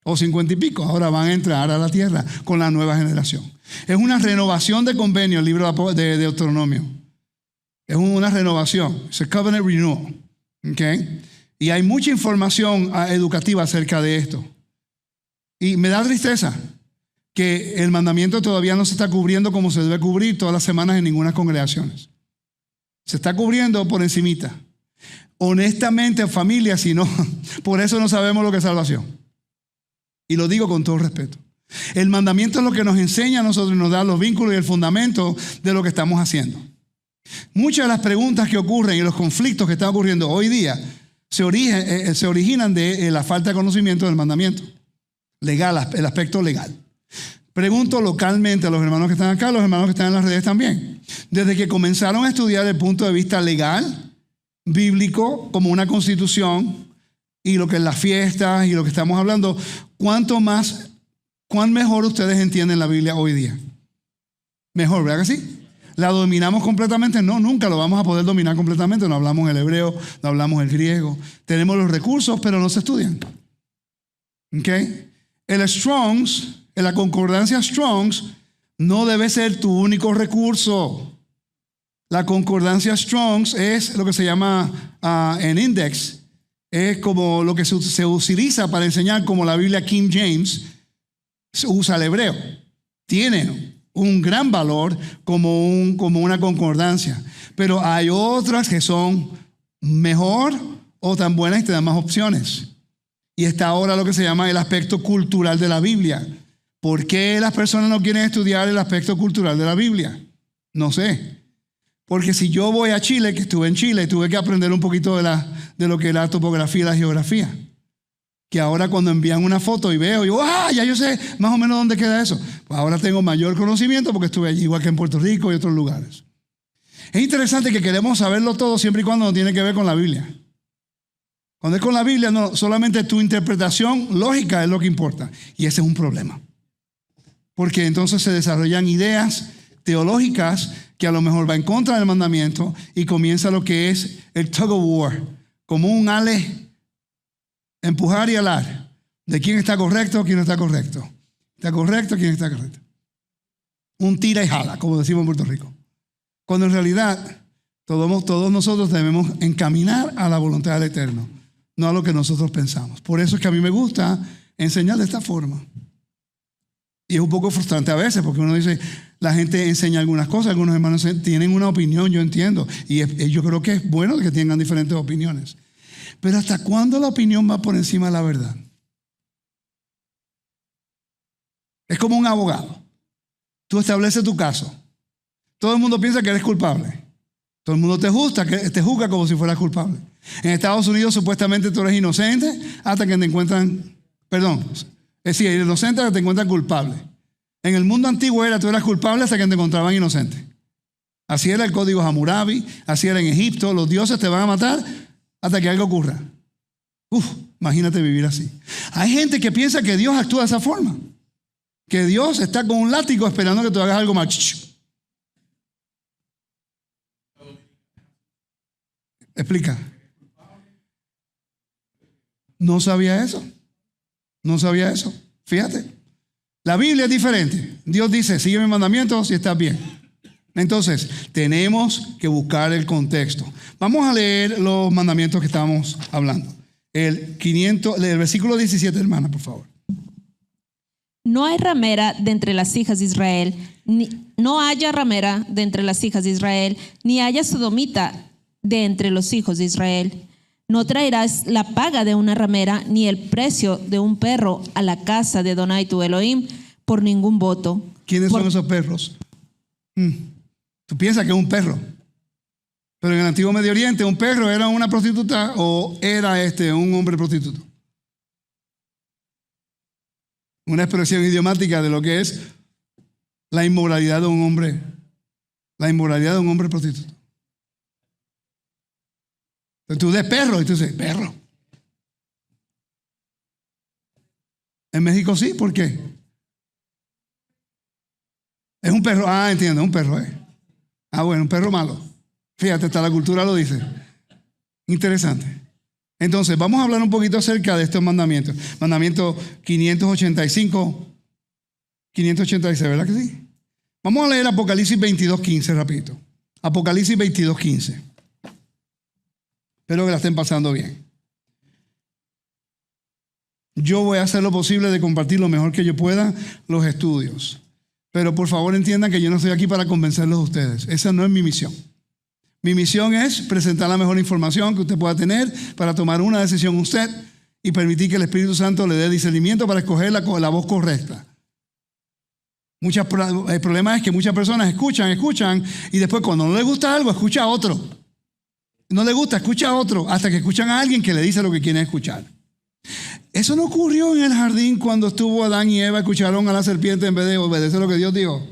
o 50 y pico, ahora van a entrar a la tierra con la nueva generación. Es una renovación de convenio el libro de Deuteronomio. Es una renovación, es el covenant renewal. ¿Okay? Y hay mucha información educativa acerca de esto. Y me da tristeza que el mandamiento todavía no se está cubriendo como se debe cubrir todas las semanas en ninguna congregaciones. Se está cubriendo por encimita. Honestamente, familia, si no, por eso no sabemos lo que es salvación. Y lo digo con todo respeto. El mandamiento es lo que nos enseña a nosotros y nos da los vínculos y el fundamento de lo que estamos haciendo. Muchas de las preguntas que ocurren y los conflictos que están ocurriendo hoy día se originan de la falta de conocimiento del mandamiento legal, el aspecto legal. Pregunto localmente a los hermanos que están acá, a los hermanos que están en las redes también. Desde que comenzaron a estudiar el punto de vista legal, bíblico, como una constitución, y lo que es las fiestas y lo que estamos hablando, cuán mejor ustedes entienden la Biblia hoy día. Mejor, ¿verdad que sí? ¿La dominamos completamente? No, nunca lo vamos a poder dominar completamente. No hablamos el hebreo, no hablamos el griego. Tenemos los recursos, pero no se estudian. ¿Okay? El Strong's, la concordancia Strong's, no debe ser tu único recurso. La concordancia Strong's es lo que se llama en index. Es como lo que se utiliza para enseñar como la Biblia King James usa el hebreo. Tiene un gran valor como una concordancia. Pero hay otras que son mejor o tan buenas y te dan más opciones. Y está ahora lo que se llama el aspecto cultural de la Biblia. ¿Por qué las personas no quieren estudiar el aspecto cultural de la Biblia? No sé. Porque si yo voy a Chile, que estuve en Chile, tuve que aprender un poquito de lo que es la topografía y la geografía. Que ahora cuando envían una foto y veo, ya yo sé más o menos dónde queda eso. Pues ahora tengo mayor conocimiento porque estuve allí, igual que en Puerto Rico y otros lugares. Es interesante que queremos saberlo todo siempre y cuando no tiene que ver con la Biblia. Cuando es con la Biblia, no, solamente tu interpretación lógica es lo que importa. Y ese es un problema. Porque entonces se desarrollan ideas teológicas que a lo mejor va en contra del mandamiento y comienza lo que es el tug of war, como un ale. Empujar y alar de quién está correcto, quién no está correcto. ¿Está correcto? ¿Quién está correcto? Un tira y jala, como decimos en Puerto Rico. Cuando en realidad todos nosotros debemos encaminar a la voluntad del Eterno, no a lo que nosotros pensamos. Por eso es que a mí me gusta enseñar de esta forma. Y es un poco frustrante a veces, porque uno dice, la gente enseña algunas cosas, algunos hermanos tienen una opinión, yo entiendo. Y yo creo que es bueno que tengan diferentes opiniones. Pero ¿hasta cuándo la opinión va por encima de la verdad? Es como un abogado. Tú estableces tu caso. Todo el mundo piensa que eres culpable. Todo el mundo te juzga como si fueras culpable. En Estados Unidos supuestamente tú eres inocente hasta que te encuentran, eres inocente hasta que te encuentran culpable. En el mundo antiguo tú eras culpable hasta que te encontraban inocente. Así era el código Hammurabi, así era en Egipto. Los dioses te van a matar hasta que algo ocurra. Imagínate vivir así. Hay gente que piensa que Dios actúa de esa forma. Que Dios está con un látigo esperando que tú hagas algo mal. Explica. No sabía eso. No sabía eso. Fíjate. La Biblia es diferente. Dios dice, sigue mis mandamientos y estás bien. Entonces, tenemos que buscar el contexto. Vamos a leer los mandamientos que estábamos hablando. El versículo 17, hermana, por favor. No hay ramera de entre las hijas de Israel, no haya ramera de entre las hijas de Israel, ni haya sodomita de entre los hijos de Israel. No traerás la paga de una ramera, ni el precio de un perro a la casa de Adonai tu Elohim por ningún voto. ¿Quiénes son esos perros? Tú piensas que es un perro. Pero en el antiguo Medio Oriente, ¿un perro era una prostituta o era un hombre prostituto? Una expresión idiomática de lo que es la inmoralidad de un hombre. La inmoralidad de un hombre prostituto. Entonces tú de perro y tú dices, perro. En México sí, ¿por qué? Es un perro, entiendo, un perro. Bueno, un perro malo. Fíjate, hasta la cultura lo dice. Interesante. Entonces, vamos a hablar un poquito acerca de estos mandamientos. Mandamiento 586, ¿verdad que sí? Vamos a leer Apocalipsis 22:15 rapidito. Apocalipsis 22:15. Espero que la estén pasando bien. Yo voy a hacer lo posible de compartir lo mejor que yo pueda los estudios. Pero por favor entiendan que yo no estoy aquí para convencerlos a ustedes. Esa no es mi misión. Mi misión es presentar la mejor información que usted pueda tener para tomar una decisión usted y permitir que el Espíritu Santo le dé discernimiento para escoger la voz correcta. El problema es que muchas personas escuchan y después cuando no les gusta algo, escucha a otro. No le gusta, escucha a otro hasta que escuchan a alguien que le dice lo que quieren escuchar. Eso no ocurrió en el jardín cuando estuvo Adán y Eva, escucharon a la serpiente en vez de obedecer lo que Dios dijo.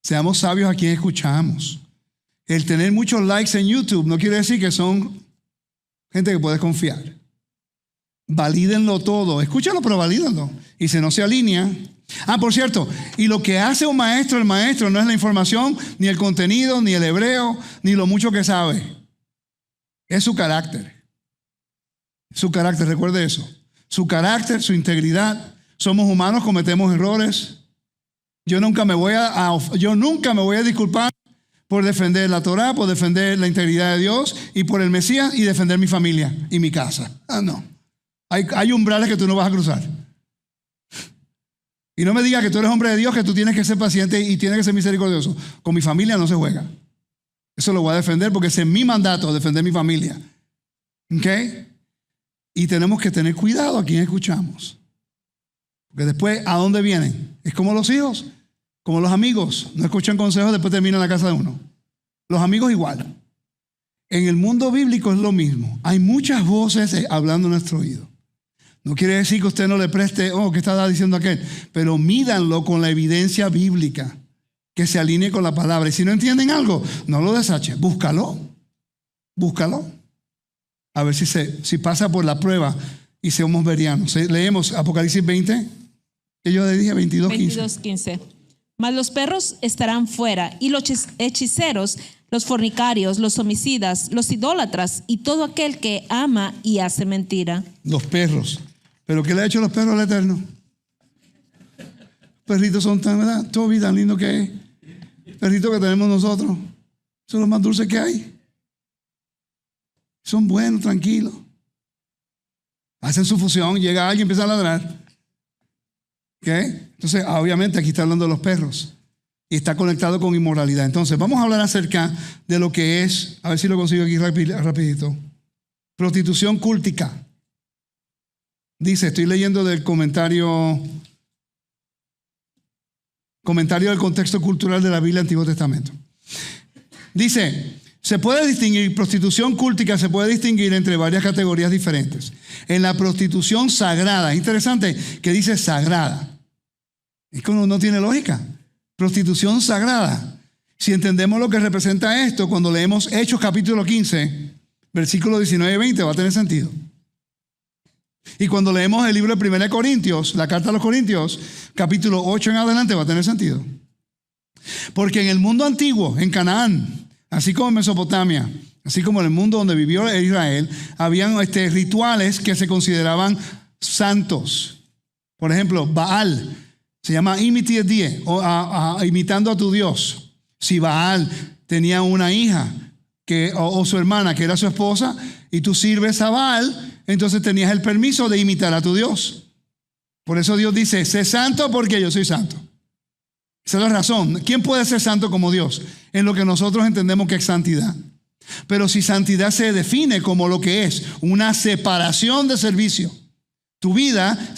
Seamos sabios a quien escuchamos. El tener muchos likes en YouTube no quiere decir que son gente que puedes confiar. Valídenlo todo. Escúchalo, pero valídenlo. Y si no se alinea. Por cierto, y lo que hace un maestro, el maestro no es la información, ni el contenido, ni el hebreo, ni lo mucho que sabe. Es su carácter. Su carácter, recuerde eso. Su carácter, su integridad. Somos humanos, cometemos errores. Yo nunca me voy a disculpar por defender la Torah, por defender la integridad de Dios y por el Mesías y defender mi familia y mi casa. No. Hay umbrales que tú no vas a cruzar. Y no me digas que tú eres hombre de Dios, que tú tienes que ser paciente y tienes que ser misericordioso. Con mi familia no se juega. Eso lo voy a defender porque ese es mi mandato, defender mi familia. ¿Ok? Y tenemos que tener cuidado a quién escuchamos. Porque después, ¿a dónde vienen? Es como los hijos, como los amigos. No escuchan consejos, después terminan en la casa de uno. Los amigos igual. En el mundo bíblico es lo mismo. Hay muchas voces hablando en nuestro oído. No quiere decir que usted no le preste, ¿qué está diciendo aquel? Pero mídanlo con la evidencia bíblica, que se alinee con la palabra. Y si no entienden algo, no lo desache. Búscalo. A ver si pasa por la prueba y somos verianos. Leemos Apocalipsis 20. Que yo le dije 22:15. Mas los perros estarán fuera, y los hechiceros, los fornicarios, los homicidas, los idólatras y todo aquel que ama y hace mentira. Los perros. ¿Pero qué le ha hecho los perros al Eterno? Perritos son tan, ¿verdad? Todo vida tan lindo que es. Perritos que tenemos nosotros. Son los más dulces que hay. Son buenos, tranquilos. Hacen su función, llega alguien y empieza a ladrar. ¿Ok? Entonces, obviamente aquí está hablando de los perros. Y está conectado con inmoralidad. Entonces, vamos a hablar acerca de lo que es, a ver si lo consigo aquí rapidito. Prostitución cúltica. Dice, estoy leyendo del comentario del contexto cultural de la Biblia del Antiguo Testamento. Dice, se puede distinguir, prostitución cúltica se puede distinguir entre varias categorías diferentes. En la prostitución sagrada, es interesante que dice sagrada. Es que no tiene lógica. Prostitución sagrada. Si entendemos lo que representa esto, cuando leemos Hechos capítulo 15, versículos 19 y 20, va a tener sentido. Y cuando leemos el libro de 1 Corintios, la carta a los Corintios, capítulo 8 en adelante, va a tener sentido. Porque en el mundo antiguo, en Canaán, Así como en Mesopotamia, así como en el mundo donde vivió Israel, habían rituales que se consideraban santos. Por ejemplo, Baal se llama imite a die, imitando a tu Dios. Si Baal tenía una hija o su hermana que era su esposa y tú sirves a Baal, entonces tenías el permiso de imitar a tu Dios. Por eso Dios dice, sé santo porque yo soy santo. Esa es la razón. ¿Quién puede ser santo como Dios? En lo que nosotros entendemos que es santidad. Pero si santidad se define como lo que es una separación de servicio, tu vida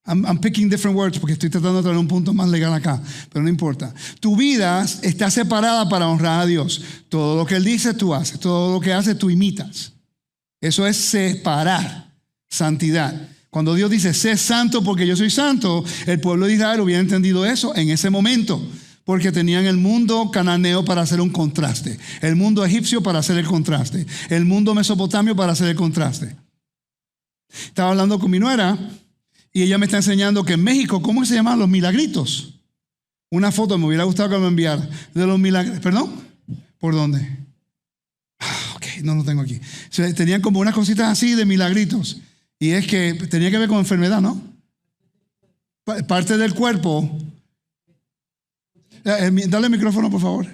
I'm picking different words porque estoy tratando de traer un punto más legal acá, pero no importa. Tu vida está separada para honrar a Dios. Todo lo que Él dice, tú haces. Todo lo que hace, tú imitas. Eso es separar, santidad. Cuando Dios dice, sé santo porque yo soy santo, el pueblo de Israel hubiera entendido eso en ese momento, porque tenían el mundo cananeo para hacer un contraste, el mundo egipcio para hacer el contraste, el mundo mesopotamio para hacer el contraste. Estaba hablando con mi nuera y ella me está enseñando que en México, ¿cómo se llaman los milagritos? Una foto, me hubiera gustado que me enviara, de los milagritos. ¿Perdón? ¿Por dónde? Ok, no lo tengo aquí. O sea, tenían como unas cositas así de milagritos. Y es que tenía que ver con enfermedad, ¿no? Parte del cuerpo. Dale el micrófono, por favor.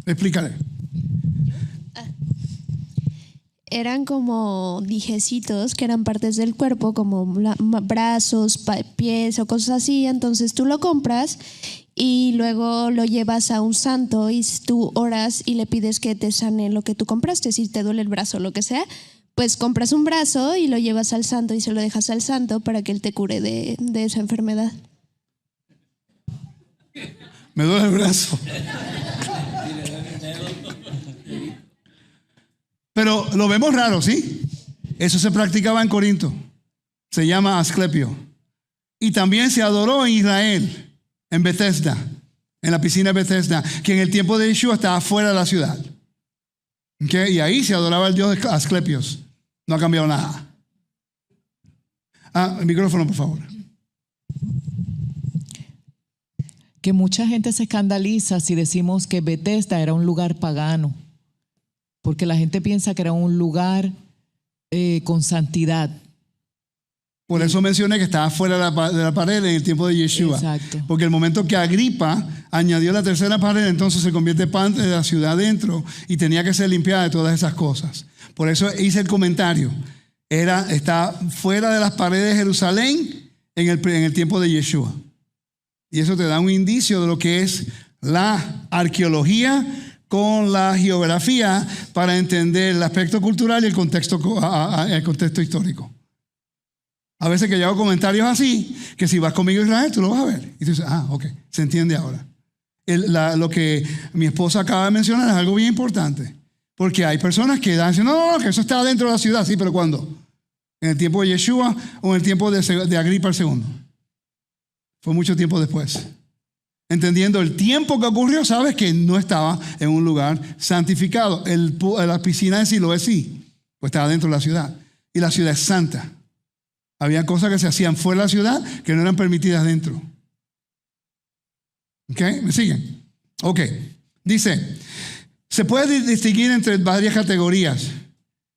Explícale. Eran como dijecitos que eran partes del cuerpo, como brazos, pies o cosas así. Entonces tú lo compras y luego lo llevas a un santo y tú oras y le pides que te sane lo que tú compraste. Si te duele el brazo o lo que sea, pues compras un brazo y lo llevas al santo y se lo dejas al santo para que él te cure de esa enfermedad. Me duele el brazo. Pero lo vemos raro, ¿sí? Eso se practicaba en Corinto. Se llama Asclepio. Y también se adoró en Israel, en Bethesda, en la piscina de Bethesda, que en el tiempo de Yeshua estaba fuera de la ciudad. ¿Okay? Y ahí se adoraba al dios de Asclepios. No ha cambiado nada. El micrófono, por favor. Que mucha gente se escandaliza si decimos que Bethesda era un lugar pagano, porque la gente piensa que era un lugar con santidad. Por eso mencioné que estaba fuera de la pared en el tiempo de Yeshua. Exacto. Porque el momento que Agripa añadió la tercera pared, entonces se convierte parte de la ciudad dentro y tenía que ser limpiada de todas esas cosas. Por eso hice el comentario. Está fuera de las paredes de Jerusalén en el tiempo de Yeshua. Y eso te da un indicio de lo que es la arqueología con la geografía para entender el aspecto cultural y el contexto histórico. A veces que yo hago comentarios así, que si vas conmigo a Israel, tú lo vas a ver. Y tú dices, ok, se entiende ahora. Lo que mi esposa acaba de mencionar es algo bien importante. Porque hay personas que dicen, no, que eso está dentro de la ciudad. Sí, pero ¿cuándo? ¿En el tiempo de Yeshua o en el tiempo de Agripa el segundo? Fue mucho tiempo después. Entendiendo el tiempo que ocurrió, sabes que no estaba en un lugar santificado. La piscina de Siloé sí, pues estaba dentro de la ciudad. Y la ciudad es santa. Había cosas que se hacían fuera de la ciudad que no eran permitidas dentro. ¿Ok? ¿Me siguen? Ok. Dice, se puede distinguir entre varias categorías.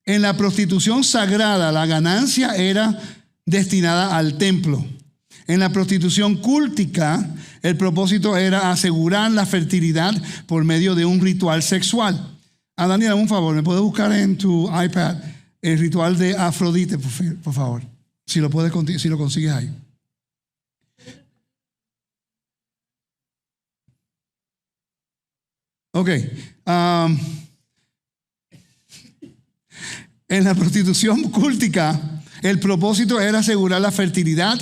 En la prostitución sagrada, la ganancia era destinada al templo. En la prostitución cúltica, el propósito era asegurar la fertilidad por medio de un ritual sexual. Daniel, dame un favor, ¿me puedes buscar en tu iPad el ritual de Afrodite, por favor? Si lo consigues ahí. Ok. En la prostitución cúltica, el propósito era asegurar la fertilidad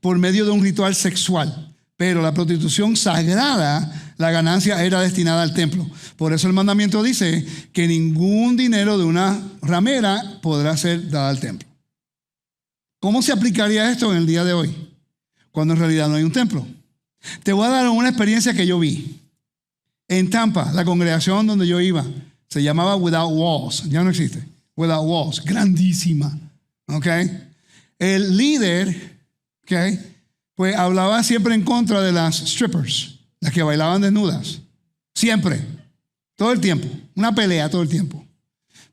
por medio de un ritual sexual. Pero la prostitución sagrada, la ganancia era destinada al templo. Por eso el mandamiento dice que ningún dinero de una ramera podrá ser dado al templo. ¿Cómo se aplicaría esto en el día de hoy? Cuando en realidad no hay un templo. Te voy a dar una experiencia que yo vi. En Tampa, la congregación donde yo iba, se llamaba Without Walls. Ya no existe. Without Walls. Grandísima. ¿Ok? el líder, ¿ok?, pues hablaba siempre en contra de las strippers, las que bailaban desnudas. Siempre, todo el tiempo, una pelea todo el tiempo.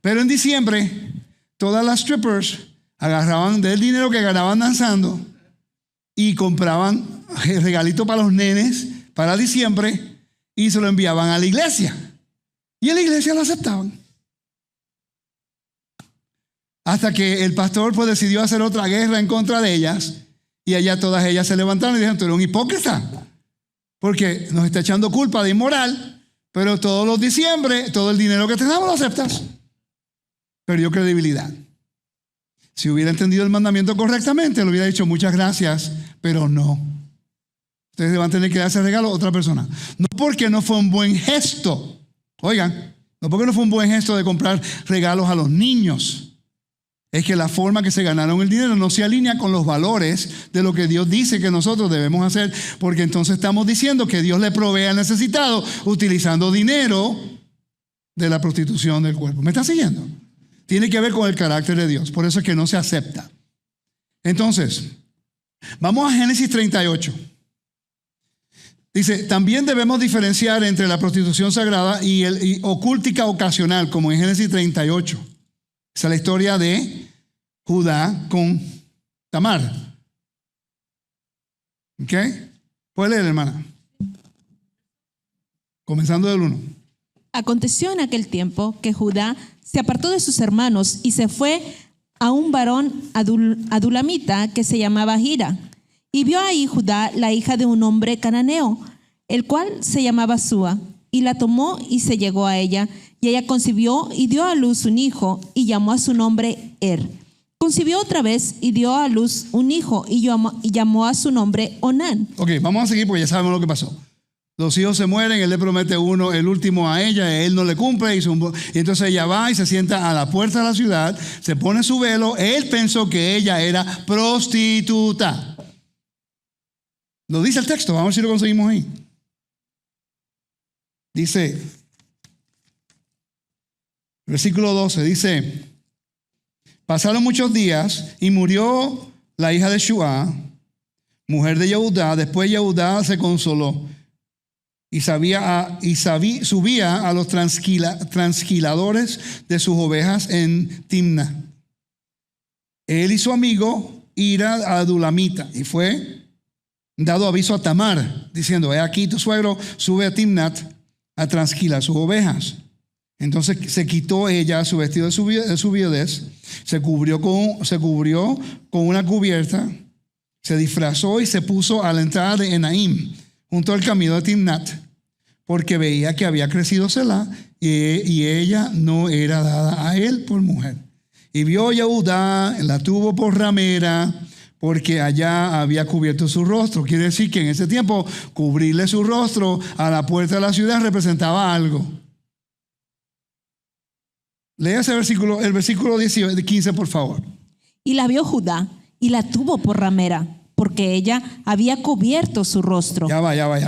Pero en diciembre, todas las strippers agarraban del dinero que ganaban danzando y compraban regalitos para los nenes para diciembre y se lo enviaban a la iglesia. Y en la iglesia lo aceptaban. Hasta que el pastor pues decidió hacer otra guerra en contra de ellas y allá todas ellas se levantaron y dijeron: tú eres un hipócrita porque nos está echando culpa de inmoral, pero todos los diciembre, todo el dinero que te damos lo aceptas. Perdió credibilidad. Si hubiera entendido el mandamiento correctamente, le hubiera dicho: muchas gracias, pero no. Ustedes van a tener que darse regalo a otra persona. No porque no fue un buen gesto. Oigan, no porque no fue un buen gesto de comprar regalos a los niños. Es que la forma que se ganaron el dinero no se alinea con los valores de lo que Dios dice que nosotros debemos hacer, porque entonces estamos diciendo que Dios le provee al necesitado utilizando dinero de la prostitución del cuerpo. ¿Me está siguiendo? Tiene que ver con el carácter de Dios, por eso es que no se acepta. Entonces, vamos a Génesis 38. Dice: también debemos diferenciar entre la prostitución sagrada y ocúltica ocasional, como en Génesis 38. Esa es la historia de Judá con Tamar. ¿Ok? ¿Puede leer, hermana? Comenzando del 1. Aconteció en aquel tiempo que Judá se apartó de sus hermanos y se fue a un varón adulamita que se llamaba Hira. Y vio ahí Judá la hija de un hombre cananeo, el cual se llamaba Súa, y la tomó y se llegó a ella. Y ella concibió y dio a luz un hijo y llamó a su nombre Concibió otra vez y dio a luz un hijo y llamó a su nombre Onán. Ok, vamos a seguir porque ya sabemos lo que pasó. Los hijos se mueren, él le promete uno, el último a ella, él no le cumple, y entonces ella va y se sienta a la puerta de la ciudad, se pone su velo, él pensó que ella era prostituta. Lo dice el texto, vamos a ver si lo conseguimos ahí. Dice, versículo 12, dice: pasaron muchos días y murió la hija de Shua, mujer de Yehudá. Después Yehudá se consoló y subía a los transquiladores de sus ovejas en Timna. Él y su amigo Hira adulamita, y fue dado aviso a Tamar, diciendo: he aquí tu suegro sube a Timnat a transquilar sus ovejas. Entonces se quitó ella su vestido de su viudez, se cubrió con una cubierta, se disfrazó y se puso a la entrada de Enaim, junto al camino de Timnat, porque veía que había crecido Selá y ella no era dada a él por mujer. Y vio Yehudá, la tuvo por ramera, porque allá había cubierto su rostro. Quiere decir que en ese tiempo cubrirle su rostro a la puerta de la ciudad representaba algo. Lea ese versículo, el versículo 15, por favor. Y la vio Judá y la tuvo por ramera, porque ella había cubierto su rostro. Ya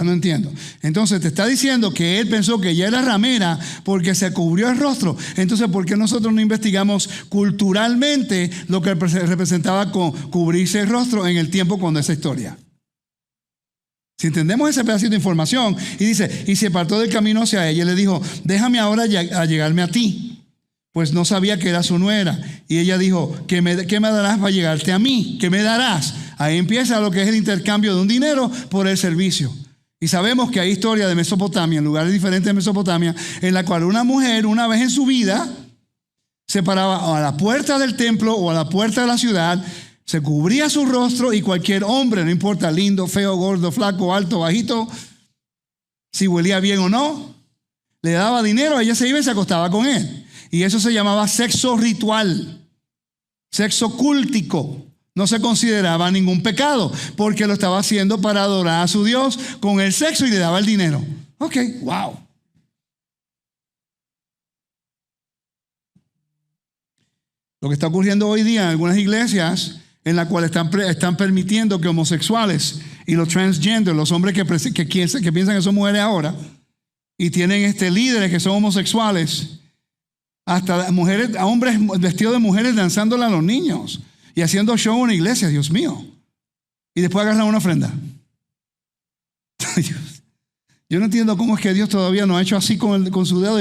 no entiendo. Entonces te está diciendo que él pensó que ella era ramera porque se cubrió el rostro. Entonces, ¿por qué nosotros no investigamos culturalmente lo que representaba con cubrirse el rostro en el tiempo cuando esa historia? Si entendemos ese pedacito de información, y dice: y se apartó del camino hacia ella y le dijo: déjame ahora a llegarme a ti. Pues no sabía que era su nuera. Y ella dijo: ¿qué me darás para llegarte a mí? ¿Qué me darás? Ahí empieza lo que es el intercambio de un dinero por el servicio. Y sabemos que hay historia de Mesopotamia, en lugares diferentes de Mesopotamia, en la cual una mujer, una vez en su vida, se paraba a la puerta del templo o a la puerta de la ciudad, se cubría su rostro, y cualquier hombre, no importa, lindo, feo, gordo, flaco, alto, bajito, si huelía bien o no, le daba dinero, ella se iba y se acostaba con él. Y eso se llamaba sexo ritual, sexo cúltico. No se consideraba ningún pecado, porque lo estaba haciendo para adorar a su Dios con el sexo y le daba el dinero. Ok, wow. Lo que está ocurriendo hoy día en algunas iglesias, en la cual están permitiendo que homosexuales y los transgender, los hombres que piensan que son mujeres ahora, y tienen líderes que son homosexuales, hasta mujeres, hombres vestidos de mujeres danzándole a los niños. y haciendo show en una iglesia, Dios mío. Y después agarran una ofrenda. Yo no entiendo cómo es que Dios todavía no ha hecho así con su dedo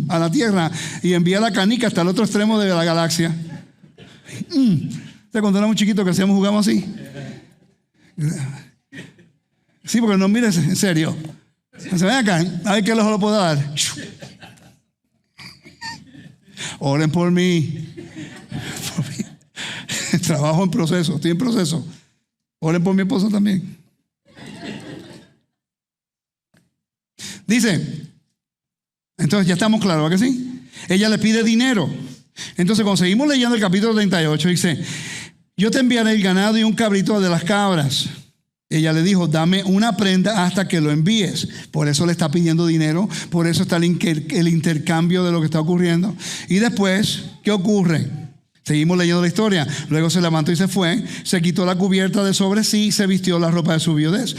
a la tierra y envía la canica hasta el otro extremo de la galaxia. ¿Te cuando éramos chiquitos que hacíamos, jugamos así? Sí, porque no mires en serio. Se ven acá, a ver qué ojo lo puedo dar. Oren por mí. Trabajo en proceso, estoy en proceso. Oren por mi esposa también. Dice, entonces ya estamos claros, ¿verdad que sí? Ella le pide dinero. Entonces cuando seguimos leyendo el capítulo 38, dice, yo te enviaré el ganado y un cabrito de las cabras. Ella le dijo, dame una prenda hasta que lo envíes. Por eso le está pidiendo dinero, por eso está el intercambio de lo que está ocurriendo. Y después, ¿qué ocurre? Seguimos leyendo la historia. Luego se levantó y se fue, se quitó la cubierta de sobre sí y se vistió la ropa de su viudez.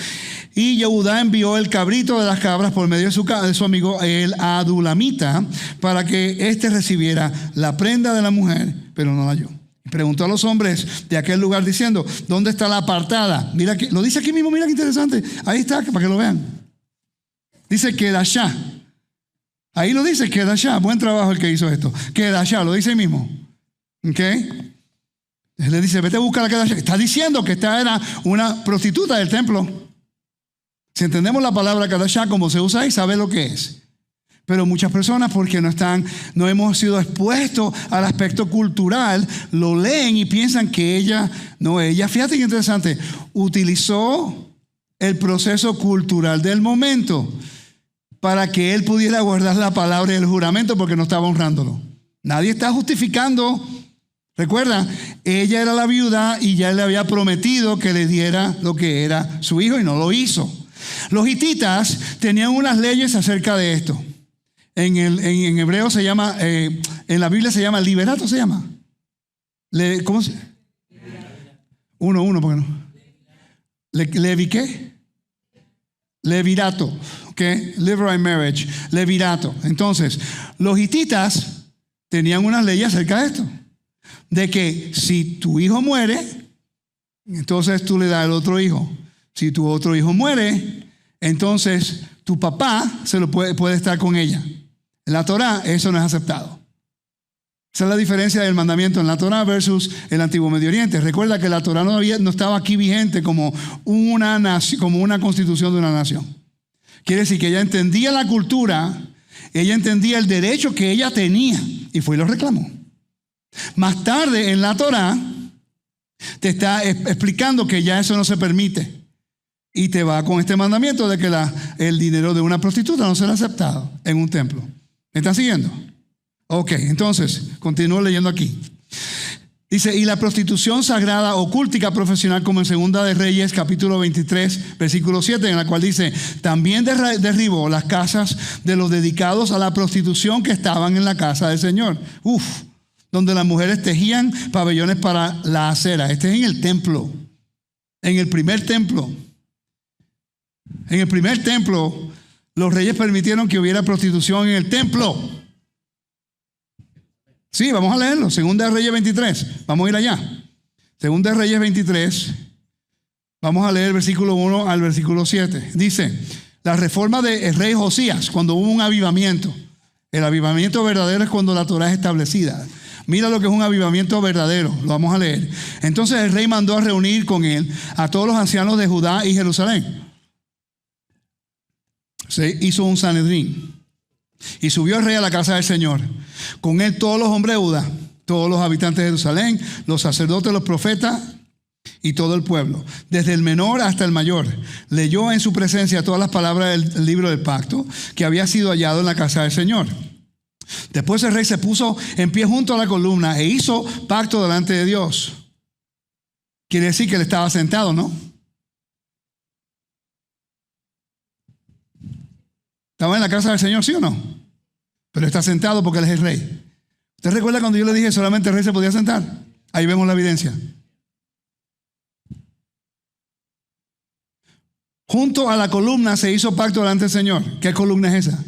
Y Yehudá envió el cabrito de las cabras por medio de su amigo el Adulamita para que éste recibiera la prenda de la mujer, pero no la halló. Preguntó a los hombres de aquel lugar diciendo, ¿dónde está la apartada? Mira que lo dice aquí mismo, mira qué interesante. Ahí está, para que lo vean. Dice Kedashá. Ahí lo dice Kedashá. Buen trabajo el que hizo esto. Kedashá, lo dice ahí mismo. ¿Ok? Le dice, vete a buscar a Kedashá. Está diciendo que esta era una prostituta del templo. Si entendemos la palabra Kedashá como se usa ahí, sabe lo que es. Pero muchas personas, porque no hemos sido expuestos al aspecto cultural, lo leen y piensan que ella, fíjate qué interesante, utilizó el proceso cultural del momento para que él pudiera guardar la palabra y el juramento porque no estaba honrándolo. Nadie está justificando. Recuerda, ella era la viuda y ya le había prometido que le diera lo que era su hijo y no lo hizo. Los hititas tenían unas leyes acerca de esto. En hebreo se llama, en la Biblia se llama liberato, se llama. ¿Cómo se? Uno, ¿por qué no? ¿Levi qué? Levirato, ¿ok? Levirate marriage, levirato. Entonces, los hititas tenían unas leyes acerca de esto. De que si tu hijo muere, entonces tú le das al otro hijo. Si tu otro hijo muere, entonces tu papá puede estar con ella. En la Torá eso no es aceptado. Esa es la diferencia del mandamiento en la Torá versus el Antiguo Medio Oriente. Recuerda que la Torá no estaba aquí vigente como una constitución de una nación. Quiere decir que ella entendía la cultura, ella entendía el derecho que ella tenía y fue y lo reclamó. Más tarde en la Torá te está explicando que ya eso no se permite. Y te va con este mandamiento de que el dinero de una prostituta no será aceptado en un templo. ¿Me están siguiendo? Ok, entonces, continúo leyendo aquí. Dice, y la prostitución sagrada o cúltica profesional, como en Segunda de Reyes, capítulo 23, versículo 7, en la cual dice, también derribó las casas de los dedicados a la prostitución que estaban en la casa del Señor. Donde las mujeres tejían pabellones para la acera. Este es en el templo, en el primer templo. En el primer templo, los reyes permitieron que hubiera prostitución en el templo. Sí, vamos a leerlo. Segunda de Reyes 23. Vamos a ir allá. Segunda de Reyes 23. Vamos a leer el versículo 1 al versículo 7. Dice, la reforma del rey Josías, cuando hubo un avivamiento. El avivamiento verdadero es cuando la Torá es establecida. Mira lo que es un avivamiento verdadero. Lo vamos a leer. Entonces el rey mandó a reunir con él a todos los ancianos de Judá y Jerusalén. Se hizo un Sanedrín y subió el rey a la casa del Señor. Con él todos los hombres de Judá, todos los habitantes de Jerusalén, los sacerdotes, los profetas y todo el pueblo, desde el menor hasta el mayor. Leyó en su presencia todas las palabras del libro del pacto que había sido hallado en la casa del Señor. Después el rey se puso en pie junto a la columna e hizo pacto delante de Dios. Quiere decir que él estaba sentado, ¿no? ¿Estaba en la casa del Señor, sí o no? Pero está sentado porque él es el rey. ¿Usted recuerda cuando yo le dije solamente el rey se podía sentar? Ahí vemos la evidencia. Junto a la columna se hizo pacto delante del Señor. ¿Qué columna es esa?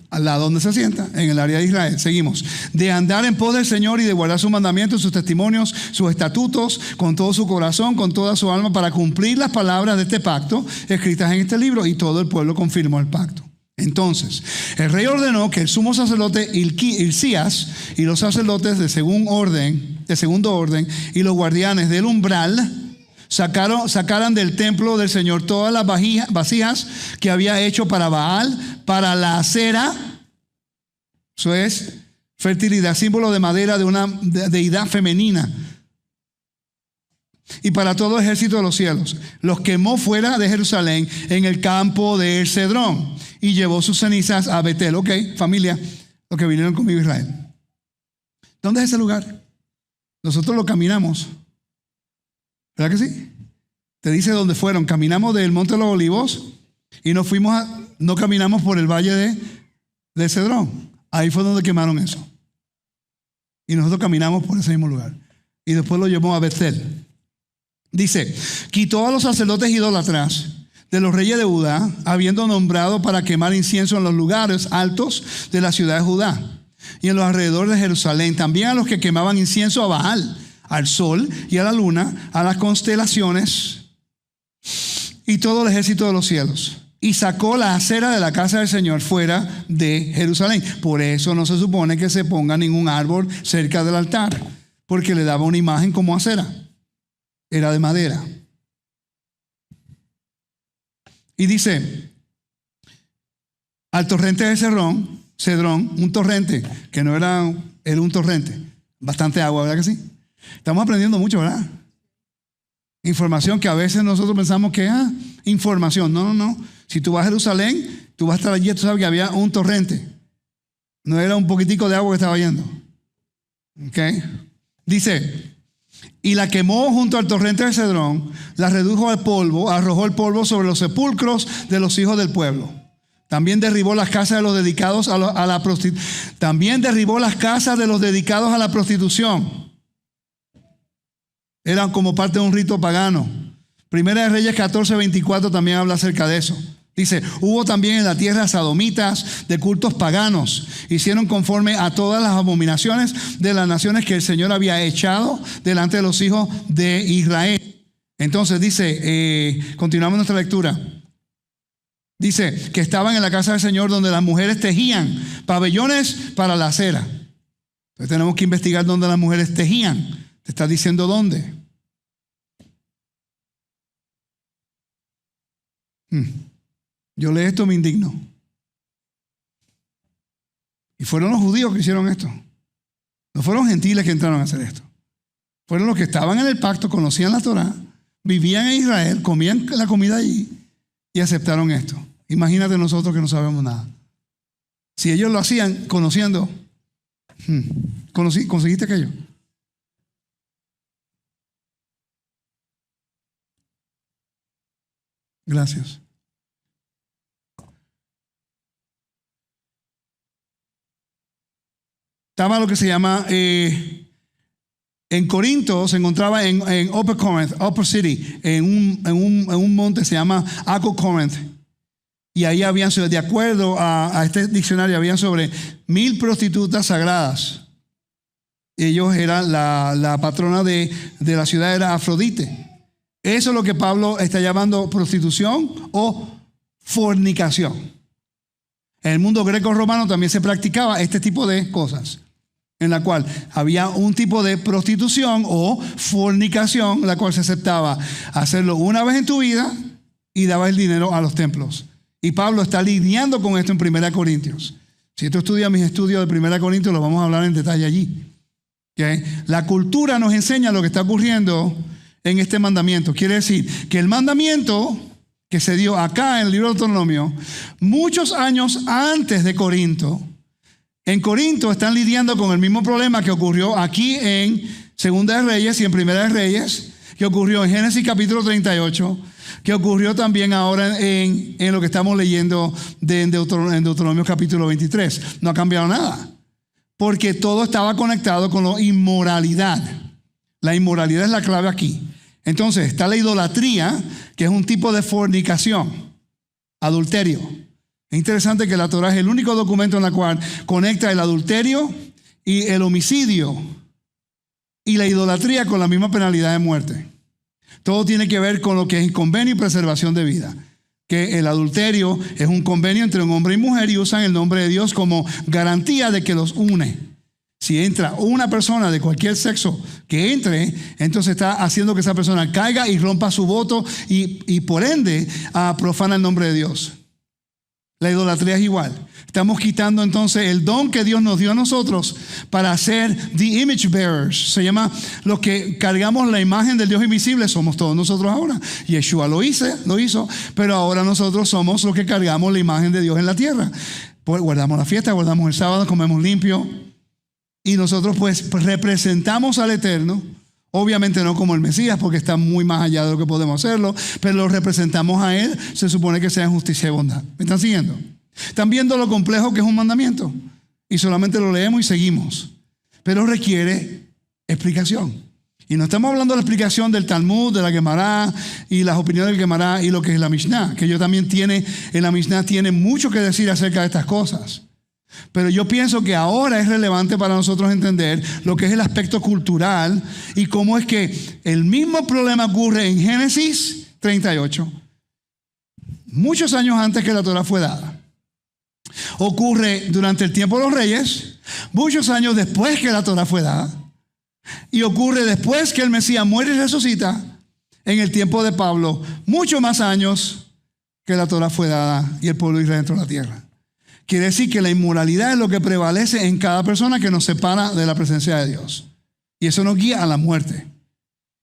al lado donde se sienta, en el área de Israel. Seguimos. De andar en pos del Señor y de guardar sus mandamientos, sus testimonios, sus estatutos, con todo su corazón, con toda su alma, para cumplir las palabras de este pacto escritas en este libro. Y todo el pueblo confirmó el pacto. Entonces, el rey ordenó que el sumo sacerdote Hilcías y los sacerdotes de segundo orden y los guardianes del umbral sacaran del templo del Señor todas las vasijas que había hecho para Baal, para la acera, eso es fertilidad, símbolo de madera de una deidad femenina, y para todo ejército de los cielos. Los quemó fuera de Jerusalén en el campo de Cedrón y llevó sus cenizas a Betel. Ok, familia, los que vinieron conmigo a Israel. ¿Dónde es ese lugar? Nosotros lo caminamos. ¿Verdad que sí? Te dice dónde fueron. Caminamos del Monte de los Olivos y no caminamos por el valle de Cedrón. Ahí fue donde quemaron eso. Y nosotros caminamos por ese mismo lugar. Y después lo llevó a Betel. Dice, quitó a los sacerdotes idólatras de los reyes de Judá, habiendo nombrado para quemar incienso en los lugares altos de la ciudad de Judá y en los alrededores de Jerusalén. También a los que quemaban incienso a Baal, al sol y a la luna, a las constelaciones y todo el ejército de los cielos. Y sacó la acera de la casa del Señor fuera de Jerusalén. Por eso no se supone que se ponga ningún árbol cerca del altar, porque le daba una imagen como acera. Era de madera. Y dice, al torrente de Cedrón, un torrente, que no era un torrente, bastante agua, ¿verdad que sí? Estamos aprendiendo mucho, ¿verdad? Información que a veces nosotros pensamos que información. No. Si tú vas a Jerusalén, tú vas a estar allí, tú sabes que había un torrente. No era un poquitico de agua que estaba yendo. ¿Ok? Dice, y la quemó junto al torrente de Cedrón, la redujo al polvo, arrojó el polvo sobre los sepulcros de los hijos del pueblo. También derribó las casas de los dedicados a la prostitución. También derribó las casas de los dedicados a la prostitución. Eran como parte de un rito pagano. Primera de Reyes 14:24 también habla acerca de eso. Dice, hubo también en la tierra sodomitas de cultos paganos. Hicieron conforme a todas las abominaciones de las naciones que el Señor había echado delante de los hijos de Israel. Entonces dice, continuamos nuestra lectura. Dice que estaban en la casa del Señor donde las mujeres tejían pabellones para la acera. Entonces tenemos que investigar dónde las mujeres tejían. Te está diciendo dónde. Yo leo esto, me indigno. Y fueron los judíos que hicieron esto. No fueron gentiles que entraron a hacer esto. Fueron los que estaban en el pacto, conocían la Torá, vivían en Israel, comían la comida allí y aceptaron esto. Imagínate nosotros que no sabemos nada. Si ellos lo hacían conociendo, ¿conseguiste aquello? Gracias. Estaba lo que se llama, en Corinto se encontraba en Upper Corinth, Upper City, en un monte se llama Aqua Corinth. Y ahí habían, de acuerdo a este diccionario, habían sobre 1,000 prostitutas sagradas. Ellos eran la patrona de la ciudad, era Afrodite. Eso es lo que Pablo está llamando prostitución o fornicación. En el mundo greco-romano también se practicaba este tipo de cosas, en la cual había un tipo de prostitución o fornicación, la cual se aceptaba hacerlo una vez en tu vida y daba el dinero a los templos. Y Pablo está lidiando con esto en 1 Corintios. Si tú estudias mis estudios de 1 Corintios, lo vamos a hablar en detalle allí. ¿Okay? La cultura nos enseña lo que está ocurriendo en este mandamiento. Quiere decir que el mandamiento que se dio acá en el libro de Deuteronomio, muchos años antes de Corinto, en Corinto están lidiando con el mismo problema que ocurrió aquí en Segunda de Reyes y en Primera de Reyes, que ocurrió en Génesis capítulo 38, que ocurrió también ahora en lo que estamos leyendo en Deuteronomio capítulo 23. No ha cambiado nada, porque todo estaba conectado con la inmoralidad. La inmoralidad es la clave aquí. Entonces está la idolatría, que es un tipo de fornicación, adulterio. Es interesante que la Torá es el único documento en el cual conecta el adulterio y el homicidio y la idolatría con la misma penalidad de muerte. Todo tiene que ver con lo que es convenio y preservación de vida. Que el adulterio es un convenio entre un hombre y mujer y usan el nombre de Dios como garantía de que los une. Si entra una persona de cualquier sexo que entre, entonces está haciendo que esa persona caiga y rompa su voto y por ende profana el nombre de Dios. La idolatría es igual. Estamos quitando entonces el don que Dios nos dio a nosotros para ser the image bearers. Se llama los que cargamos la imagen del Dios invisible. Somos todos nosotros ahora. Yeshua lo hizo, pero ahora nosotros somos los que cargamos la imagen de Dios en la tierra. Pues guardamos la fiesta, guardamos el sábado, comemos limpio. Y nosotros pues representamos al Eterno. Obviamente no como el Mesías, porque está muy más allá de lo que podemos hacerlo, pero lo representamos a Él, se supone que sea en justicia y bondad. ¿Me están siguiendo? Están viendo lo complejo que es un mandamiento y solamente lo leemos y seguimos, pero requiere explicación. Y no estamos hablando de la explicación del Talmud, de la Gemara y las opiniones del Gemara y lo que es la Mishnah, que yo también en la Mishnah tiene mucho que decir acerca de estas cosas. Pero yo pienso que ahora es relevante para nosotros entender lo que es el aspecto cultural y cómo es que el mismo problema ocurre en Génesis 38, muchos años antes que la Torá fue dada. Ocurre durante el tiempo de los reyes, muchos años después que la Torá fue dada. Y ocurre después que el Mesías muere y resucita, en el tiempo de Pablo, muchos más años que la Torá fue dada y el pueblo de Israel entró a la tierra. Quiere decir que la inmoralidad es lo que prevalece en cada persona que nos separa de la presencia de Dios. Y eso nos guía a la muerte.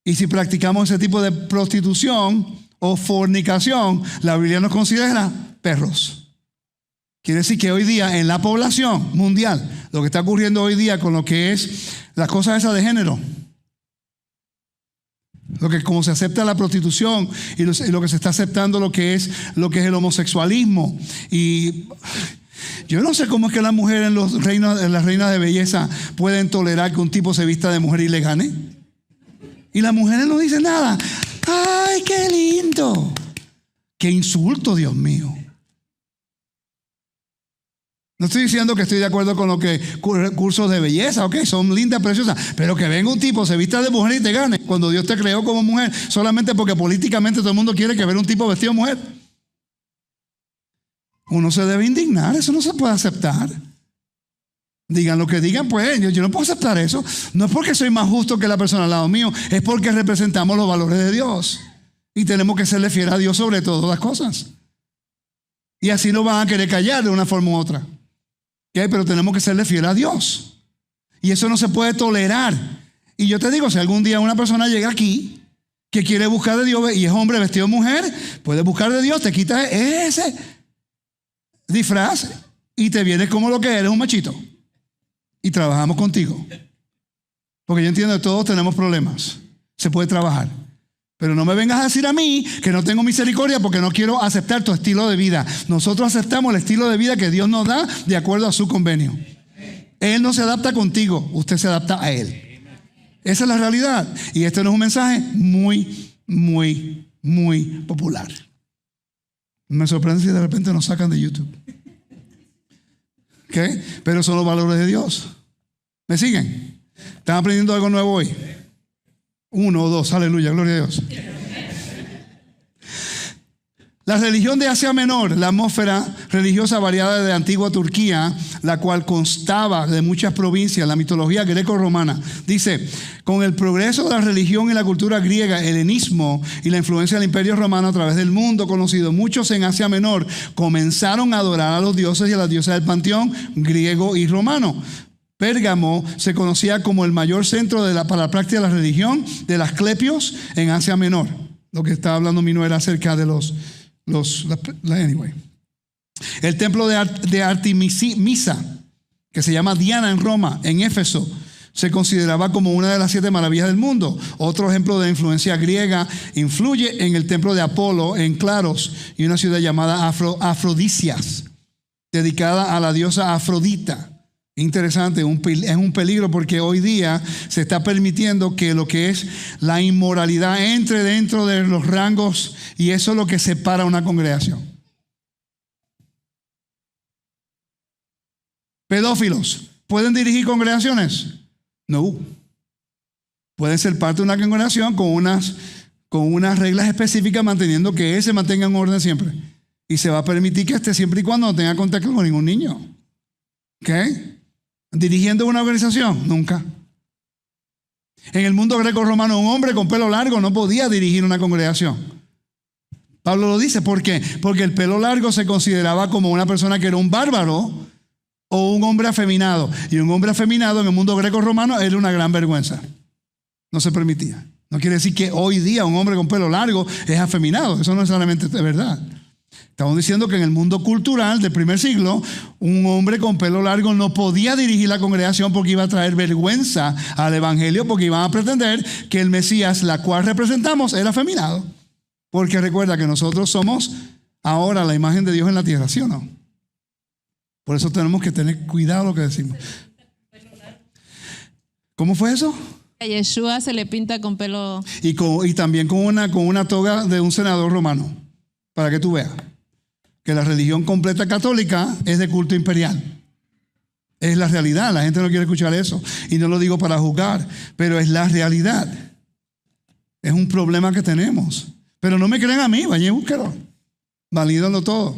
Y si practicamos ese tipo de prostitución o fornicación, la Biblia nos considera perros. Quiere decir que hoy día en la población mundial, lo que está ocurriendo hoy día con lo que es las cosas esas de género, como se acepta la prostitución y lo que se está aceptando lo que es el homosexualismo. Y yo no sé cómo es que las mujeres en las reinas de belleza pueden tolerar que un tipo se vista de mujer y le gane. Y las mujeres no dicen nada. ¡Ay, qué lindo! ¡Qué insulto, Dios mío! No estoy diciendo que estoy de acuerdo con lo que cursos de belleza, ok, son lindas, preciosas, pero que venga un tipo, se vista de mujer y te gane, cuando Dios te creó como mujer, solamente porque políticamente todo el mundo quiere que ver un tipo vestido de mujer. Uno se debe indignar, eso no se puede aceptar. Digan lo que digan, pues yo no puedo aceptar eso. No es porque soy más justo que la persona al lado mío, es porque representamos los valores de Dios. Y tenemos que serle fiel a Dios sobre todas las cosas. Y así no van a querer callar de una forma u otra. ¿Okay? Pero tenemos que serle fiel a Dios. Y eso no se puede tolerar. Y yo te digo, si algún día una persona llega aquí que quiere buscar de Dios y es hombre vestido de mujer, puede buscar de Dios, te quitas ese disfraz y te vienes como lo que eres, un machito. Y trabajamos contigo. Porque yo entiendo que todos tenemos problemas. Se puede trabajar. Pero no me vengas a decir a mí que no tengo misericordia porque no quiero aceptar tu estilo de vida. Nosotros aceptamos el estilo de vida que Dios nos da de acuerdo a su convenio. Él no se adapta contigo, usted se adapta a Él. Esa es la realidad. Y este no es un mensaje muy, muy, muy popular. Me sorprende si de repente nos sacan de YouTube. ¿Okay? Pero son los valores de Dios. ¿Me siguen? ¿Están aprendiendo algo nuevo hoy? 1 o 2, aleluya, gloria a Dios. La religión de Asia Menor, la atmósfera religiosa variada de la antigua Turquía, la cual constaba de muchas provincias, la mitología greco-romana. Dice, con el progreso de la religión y la cultura griega, el helenismo y la influencia del imperio romano a través del mundo conocido, muchos en Asia Menor comenzaron a adorar a los dioses y a las diosas del panteón griego y romano. Pérgamo se conocía como el mayor centro para la práctica de la religión de las Asclepios en Asia Menor. Lo que estaba hablando Mino era acerca de anyway. El templo de Artemisa, que se llama Diana en Roma, en Éfeso, se consideraba como una de las 7 maravillas del mundo. Otro ejemplo de influencia griega influye en el templo de Apolo en Claros y una ciudad llamada Afrodisias, dedicada a la diosa Afrodita. Interesante, es un peligro porque hoy día se está permitiendo que lo que es la inmoralidad entre dentro de los rangos y eso es lo que separa una congregación. Pedófilos, ¿pueden dirigir congregaciones? No. Pueden ser parte de una congregación con unas reglas específicas, manteniendo que él se mantenga en orden siempre. Y se va a permitir que esté siempre y cuando no tenga contacto con ningún niño. ¿Ok? ¿Dirigiendo una organización? Nunca. En el mundo greco-romano, un hombre con pelo largo no podía dirigir una congregación. Pablo lo dice, ¿por qué? Porque el pelo largo se consideraba como una persona que era un bárbaro o un hombre afeminado. Y un hombre afeminado en el mundo greco-romano era una gran vergüenza. No se permitía. No quiere decir que hoy día un hombre con pelo largo es afeminado. Eso no necesariamente es verdad. Estamos diciendo que en el mundo cultural del primer siglo, un hombre con pelo largo no podía dirigir la congregación porque iba a traer vergüenza al evangelio, porque iban a pretender que el Mesías, la cual representamos, era afeminado. Porque recuerda que nosotros somos ahora la imagen de Dios en la tierra, ¿sí o no? Por eso tenemos que tener cuidado lo que decimos. ¿Cómo fue eso? A Yeshua se le pinta con pelo. Y también con una toga de un senador romano, para que tú veas que la religión completa católica es de culto imperial. Es la realidad, la gente no quiere escuchar eso. Y no lo digo para juzgar, pero es la realidad. Es un problema que tenemos. Pero no me crean a mí, vayan y búsquelo. Valídenlo todo.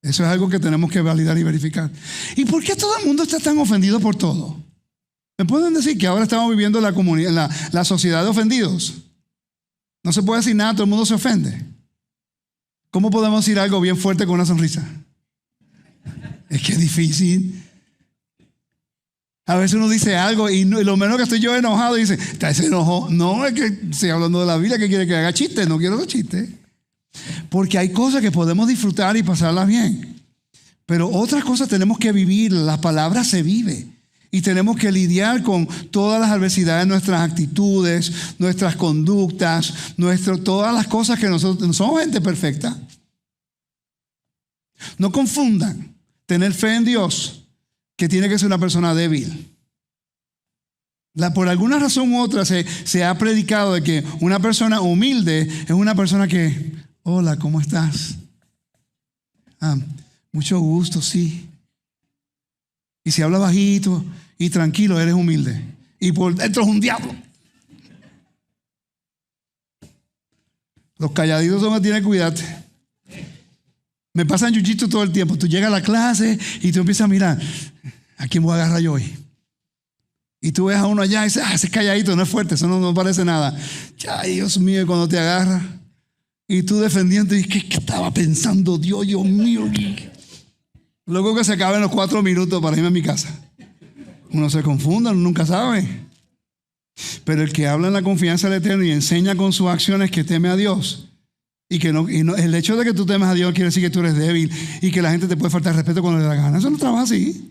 Eso es algo que tenemos que validar y verificar. ¿Y por qué todo el mundo está tan ofendido por todo? ¿Me pueden decir que ahora estamos viviendo la sociedad de ofendidos? No se puede decir nada, todo el mundo se ofende. ¿Cómo podemos decir algo bien fuerte con una sonrisa? Es que es difícil. A veces uno dice algo y lo menos que estoy yo enojado y dice, ¿se enojó? No, es que estoy hablando de la Biblia, que quiere que haga chistes, no quiero los chistes. Porque hay cosas que podemos disfrutar y pasarlas bien. Pero otras cosas tenemos que vivir, la palabra se vive. Y tenemos que lidiar con todas las adversidades, nuestras actitudes, nuestras conductas, todas las cosas que nosotros no somos gente perfecta. No confundan tener fe en Dios, que tiene que ser una persona débil. Por alguna razón u otra se ha predicado de que una persona humilde es una persona que, hola, ¿cómo estás? Mucho gusto, sí. Y si habla bajito y tranquilo, eres humilde. Y por dentro es un diablo. Los calladitos son los que tienen que cuidarte. Me pasan yuchitos todo el tiempo. Tú llegas a la clase y tú empiezas a mirar, ¿a quién voy a agarrar yo hoy? Y tú ves a uno allá y dices, ese calladito no es fuerte, eso no parece nada. Ay, Dios mío, cuando te agarra y tú defendiendo, y ¿qué estaba pensando? Dios mío. Luego que se acaben los 4 minutos para irme a mi casa. Uno se confunde, uno nunca sabe. Pero el que habla en la confianza del Eterno y enseña con sus acciones que teme a Dios, el hecho de que tú temes a Dios quiere decir que tú eres débil y que la gente te puede faltar respeto cuando le da gana. Eso no trabaja así.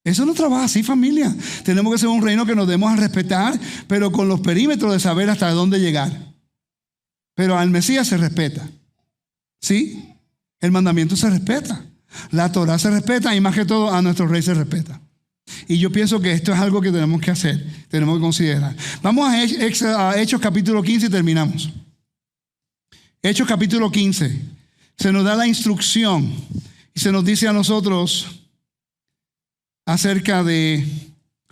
Eso no trabaja así, familia. Tenemos que ser un reino que nos demos a respetar, pero con los perímetros de saber hasta dónde llegar. Pero al Mesías se respeta. ¿Sí? El mandamiento se respeta. La Torah se respeta y más que todo a nuestro rey se respeta. Y yo pienso que esto es algo que tenemos que hacer, tenemos que considerar. Vamos a Hechos capítulo 15 y terminamos. Hechos capítulo 15. Se nos da la instrucción y se nos dice a nosotros acerca de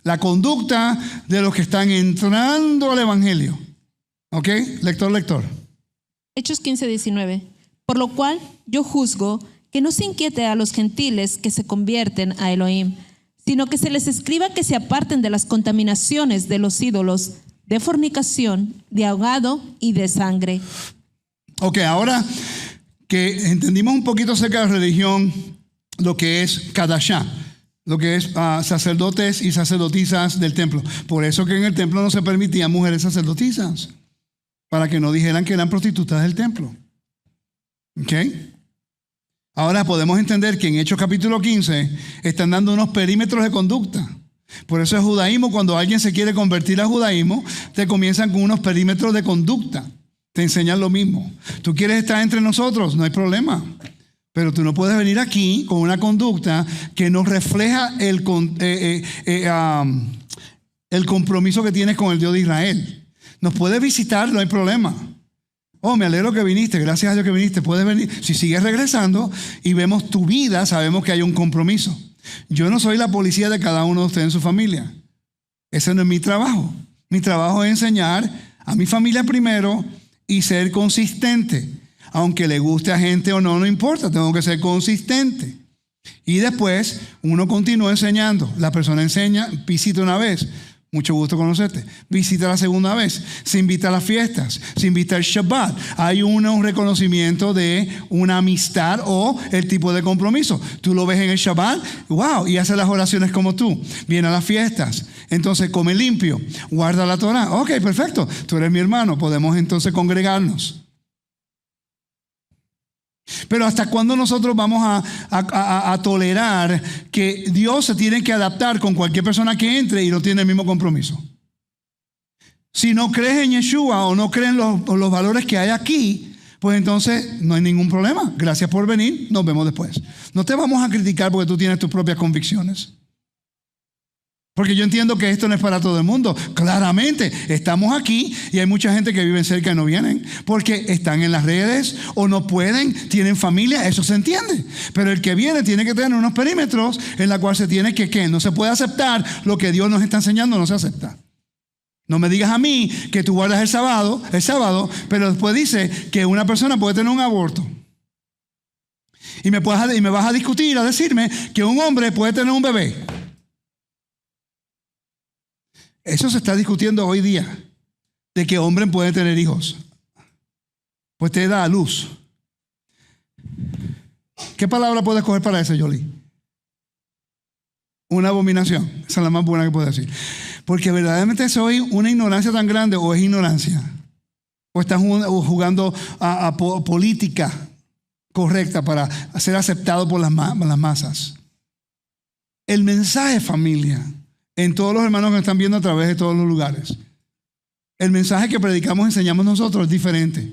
la conducta de los que están entrando al evangelio. ¿Ok? Lector. Hechos 15, 19. Por lo cual yo juzgo que no se inquiete a los gentiles que se convierten a Elohim, sino que se les escriba que se aparten de las contaminaciones de los ídolos, de fornicación, de ahogado y de sangre. Ok, ahora que entendimos un poquito acerca de la religión, lo que es Kadashá, lo que es sacerdotes y sacerdotisas del templo. Por eso que en el templo no se permitían mujeres sacerdotisas, para que no dijeran que eran prostitutas del templo. Ok. Ahora podemos entender que en Hechos capítulo 15 están dando unos perímetros de conducta. Por eso el judaísmo, cuando alguien se quiere convertir al judaísmo, te comienzan con unos perímetros de conducta. Te enseñan lo mismo. Tú quieres estar entre nosotros, no hay problema. Pero tú no puedes venir aquí con una conducta que no refleja el compromiso que tienes con el Dios de Israel. Nos puedes visitar, no hay problema. Oh, me alegro que viniste, gracias a Dios que viniste. Puedes venir. Si sigues regresando y vemos tu vida, sabemos que hay un compromiso. Yo no soy la policía de cada uno de ustedes en su familia. Ese no es mi trabajo. Mi trabajo es enseñar a mi familia primero y ser consistente. Aunque le guste a gente o no, no importa, tengo que ser consistente. Y después uno continúa enseñando. La persona enseña, visita una vez. Mucho gusto conocerte. Visita la segunda vez. Se invita a las fiestas. Se invita al Shabbat. Hay un reconocimiento de una amistad o el tipo de compromiso. Tú lo ves en el Shabbat, wow, y hace las oraciones como tú. Viene a las fiestas. Entonces come limpio. Guarda la Torah. Ok, perfecto. Tú eres mi hermano. Podemos entonces congregarnos. Pero ¿hasta cuándo nosotros vamos a tolerar que Dios se tiene que adaptar con cualquier persona que entre y no tiene el mismo compromiso? Si no crees en Yeshua o no crees en los valores que hay aquí, pues entonces no hay ningún problema. Gracias por venir, nos vemos después. No te vamos a criticar porque tú tienes tus propias convicciones. Porque yo entiendo que esto no es para todo el mundo. Claramente, estamos aquí y hay mucha gente que vive cerca y no vienen porque están en las redes o no pueden, tienen familia, eso se entiende. Pero el que viene tiene que tener unos perímetros en la cual se tiene que no se puede aceptar lo que Dios nos está enseñando, no se acepta. No me digas a mí que tú guardas el sábado, pero después dice que una persona puede tener un aborto. Y me vas a discutir, a decirme que un hombre puede tener un bebé. Eso se está discutiendo hoy día, de que hombres pueden tener hijos. Pues te da a luz. ¿Qué palabra puedes escoger para eso, Yoli? Una abominación. Esa es la más buena que puedo decir. Porque verdaderamente soy una ignorancia tan grande, o es ignorancia, o estás jugando a política correcta para ser aceptado por las masas. El mensaje, familia, en todos los hermanos que nos están viendo a través de todos los lugares. El mensaje que predicamos, enseñamos nosotros es diferente.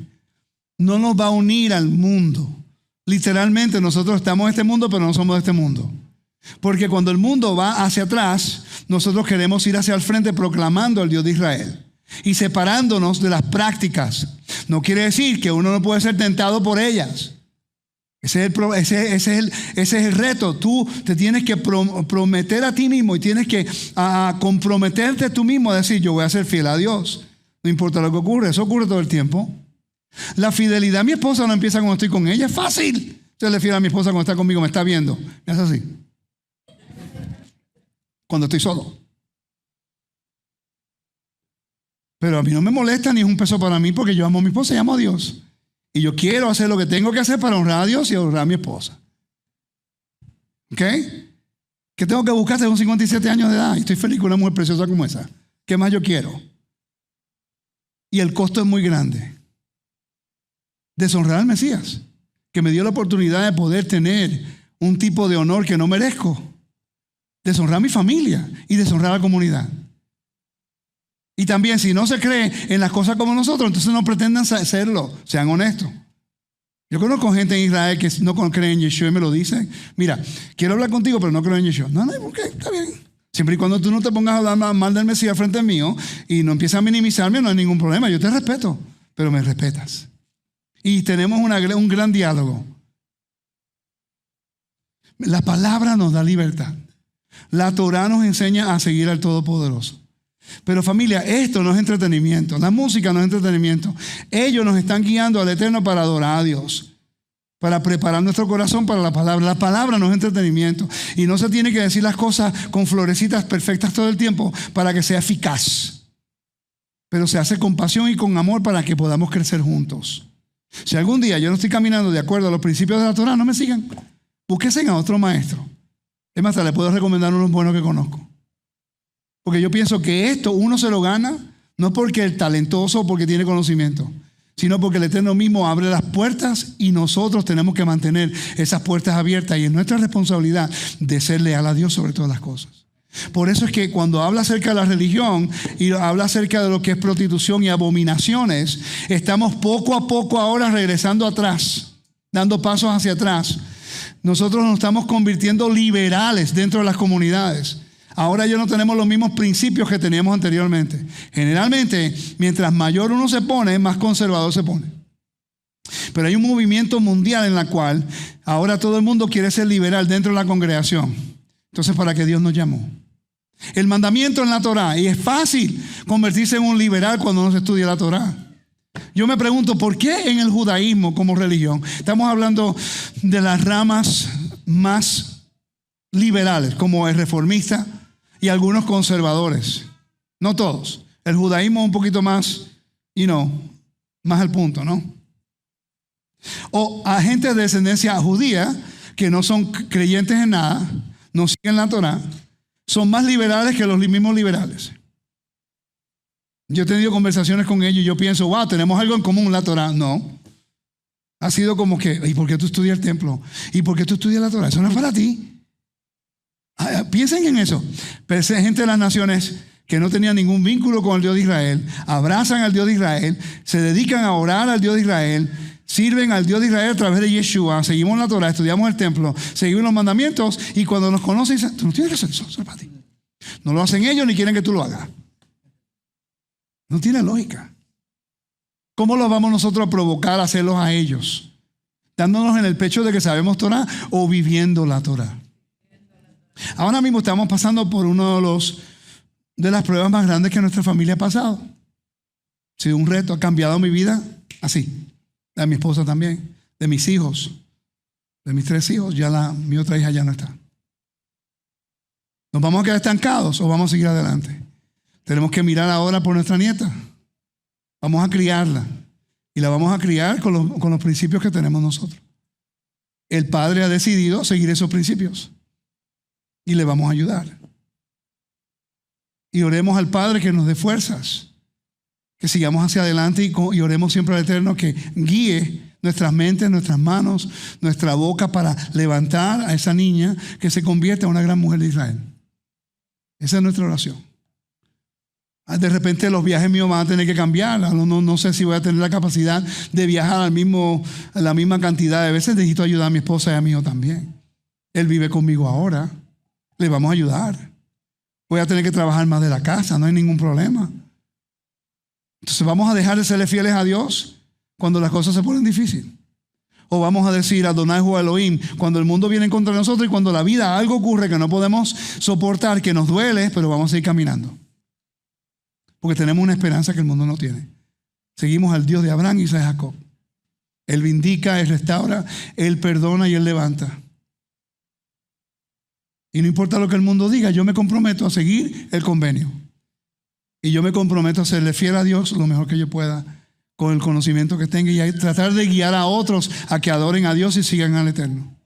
No nos va a unir al mundo. Literalmente nosotros estamos en este mundo, pero no somos de este mundo. Porque cuando el mundo va hacia atrás, nosotros queremos ir hacia el frente proclamando al Dios de Israel y separándonos de las prácticas. No quiere decir que uno no puede ser tentado por ellas. Ese es el reto. Tú te tienes que prometer a ti mismo y tienes que comprometerte tú mismo a decir, yo voy a ser fiel a Dios. No importa lo que ocurre, eso ocurre todo el tiempo. La fidelidad a mi esposa no empieza cuando estoy con ella, es fácil. Yo le fiel a mi esposa cuando está conmigo, me está viendo. Es así. Cuando estoy solo. Pero a mí no me molesta ni es un peso para mí porque yo amo a mi esposa y amo a Dios. Y yo quiero hacer lo que tengo que hacer para honrar a Dios y honrar a mi esposa. ¿Ok? ¿Qué tengo que buscar? Tengo 57 años de edad y estoy feliz con una mujer preciosa como esa. ¿Qué más yo quiero? Y el costo es muy grande. Deshonrar al Mesías, que me dio la oportunidad de poder tener un tipo de honor que no merezco. Deshonrar a mi familia y deshonrar a la comunidad. Y también, si no se cree en las cosas como nosotros, entonces no pretendan hacerlo. Sean honestos. Yo conozco gente en Israel que no cree en Yeshua y me lo dicen. Mira, quiero hablar contigo, pero no creo en Yeshua. No, ¿por qué? Está bien. Siempre y cuando tú no te pongas a hablar mal del Mesías frente mío y no empiezas a minimizarme, no hay ningún problema. Yo te respeto, pero me respetas. Y tenemos un gran diálogo. La palabra nos da libertad. La Torah nos enseña a seguir al Todopoderoso. Pero familia, esto no es entretenimiento. La música no es entretenimiento. Ellos nos están guiando al Eterno para adorar a Dios, para preparar nuestro corazón para la palabra. La palabra no es entretenimiento. Y no se tiene que decir las cosas con florecitas perfectas todo el tiempo para que sea eficaz. Pero se hace con pasión y con amor para que podamos crecer juntos. Si algún día yo no estoy caminando de acuerdo a los principios de la Torah, no me sigan. Búsquense a otro maestro. Es más, le puedo recomendar unos buenos que conozco. Porque yo pienso que esto uno se lo gana, no porque es talentoso o porque tiene conocimiento, sino porque el Eterno mismo abre las puertas y nosotros tenemos que mantener esas puertas abiertas y es nuestra responsabilidad de ser leal a Dios sobre todas las cosas. Por eso es que cuando habla acerca de la religión y habla acerca de lo que es prostitución y abominaciones, estamos poco a poco ahora regresando atrás, dando pasos hacia atrás. Nosotros nos estamos convirtiendo liberales dentro de las comunidades. Ahora ya no tenemos los mismos principios que teníamos anteriormente. Generalmente, mientras mayor uno se pone, más conservador se pone. Pero hay un movimiento mundial en el cual ahora todo el mundo quiere ser liberal dentro de la congregación. Entonces, ¿para qué Dios nos llamó? El mandamiento en la Torá, y es fácil convertirse en un liberal cuando no se estudia la Torá. Yo me pregunto, ¿por qué en el judaísmo como religión? Estamos hablando de las ramas más liberales, como el reformista y algunos conservadores. No todos. El judaísmo es un poquito más, más al punto, ¿no? O a gente de descendencia judía que no son creyentes en nada, no siguen la Torá, son más liberales que los mismos liberales. Yo he tenido conversaciones con ellos y yo pienso, wow, tenemos algo en común, la Torá. No. Ha sido como que, ¿y por qué tú estudias el templo? ¿Y por qué tú estudias la Torá? Eso no es para ti. Piensen en eso. Pero esa gente de las naciones que no tenían ningún vínculo con el Dios de Israel, abrazan al Dios de Israel, se dedican a orar al Dios de Israel, sirven al Dios de Israel a través de Yeshua, seguimos la Torá, estudiamos el templo, seguimos los mandamientos y cuando nos conocen dicen, tú no tienes que hacer eso es para ti. No lo hacen ellos ni quieren que tú lo hagas. No tiene lógica. ¿Cómo los vamos nosotros a provocar a hacerlos a ellos? ¿Dándonos en el pecho de que sabemos Torá o viviendo la Torá? Ahora mismo estamos pasando por uno de las pruebas más grandes que nuestra familia ha pasado. Ha sido un reto, ha cambiado mi vida así. De mi esposa también, de mis hijos, de mis 3 hijos, ya mi otra hija ya no está. ¿Nos vamos a quedar estancados o vamos a seguir adelante? Tenemos que mirar ahora por nuestra nieta. Vamos a criarla. Y la vamos a criar con los principios que tenemos nosotros. El padre ha decidido seguir esos principios. Y le vamos a ayudar. Y oremos al Padre que nos dé fuerzas. Que sigamos hacia adelante y oremos siempre al Eterno que guíe nuestras mentes, nuestras manos, nuestra boca para levantar a esa niña que se convierta en una gran mujer de Israel. Esa es nuestra oración. De repente los viajes míos van a tener que cambiar. No sé si voy a tener la capacidad de viajar a la misma cantidad de veces. Necesito ayudar a mi esposa y a mi hijo también. Él vive conmigo ahora. Le vamos a ayudar. Voy a tener que trabajar más de la casa. No hay ningún problema. Entonces vamos a dejar de serle fieles a Dios cuando las cosas se ponen difíciles. O vamos a decir Adonai Hu Elohim cuando el mundo viene en contra de nosotros y cuando la vida algo ocurre que no podemos soportar, que nos duele, pero vamos a seguir caminando. Porque tenemos una esperanza que el mundo no tiene. Seguimos al Dios de Abraham, Isaac y Jacob. Él vindica, Él restaura, Él perdona y Él levanta. Y no importa lo que el mundo diga, yo me comprometo a seguir el convenio. Y yo me comprometo a serle fiel a Dios lo mejor que yo pueda con el conocimiento que tenga y a tratar de guiar a otros a que adoren a Dios y sigan al Eterno.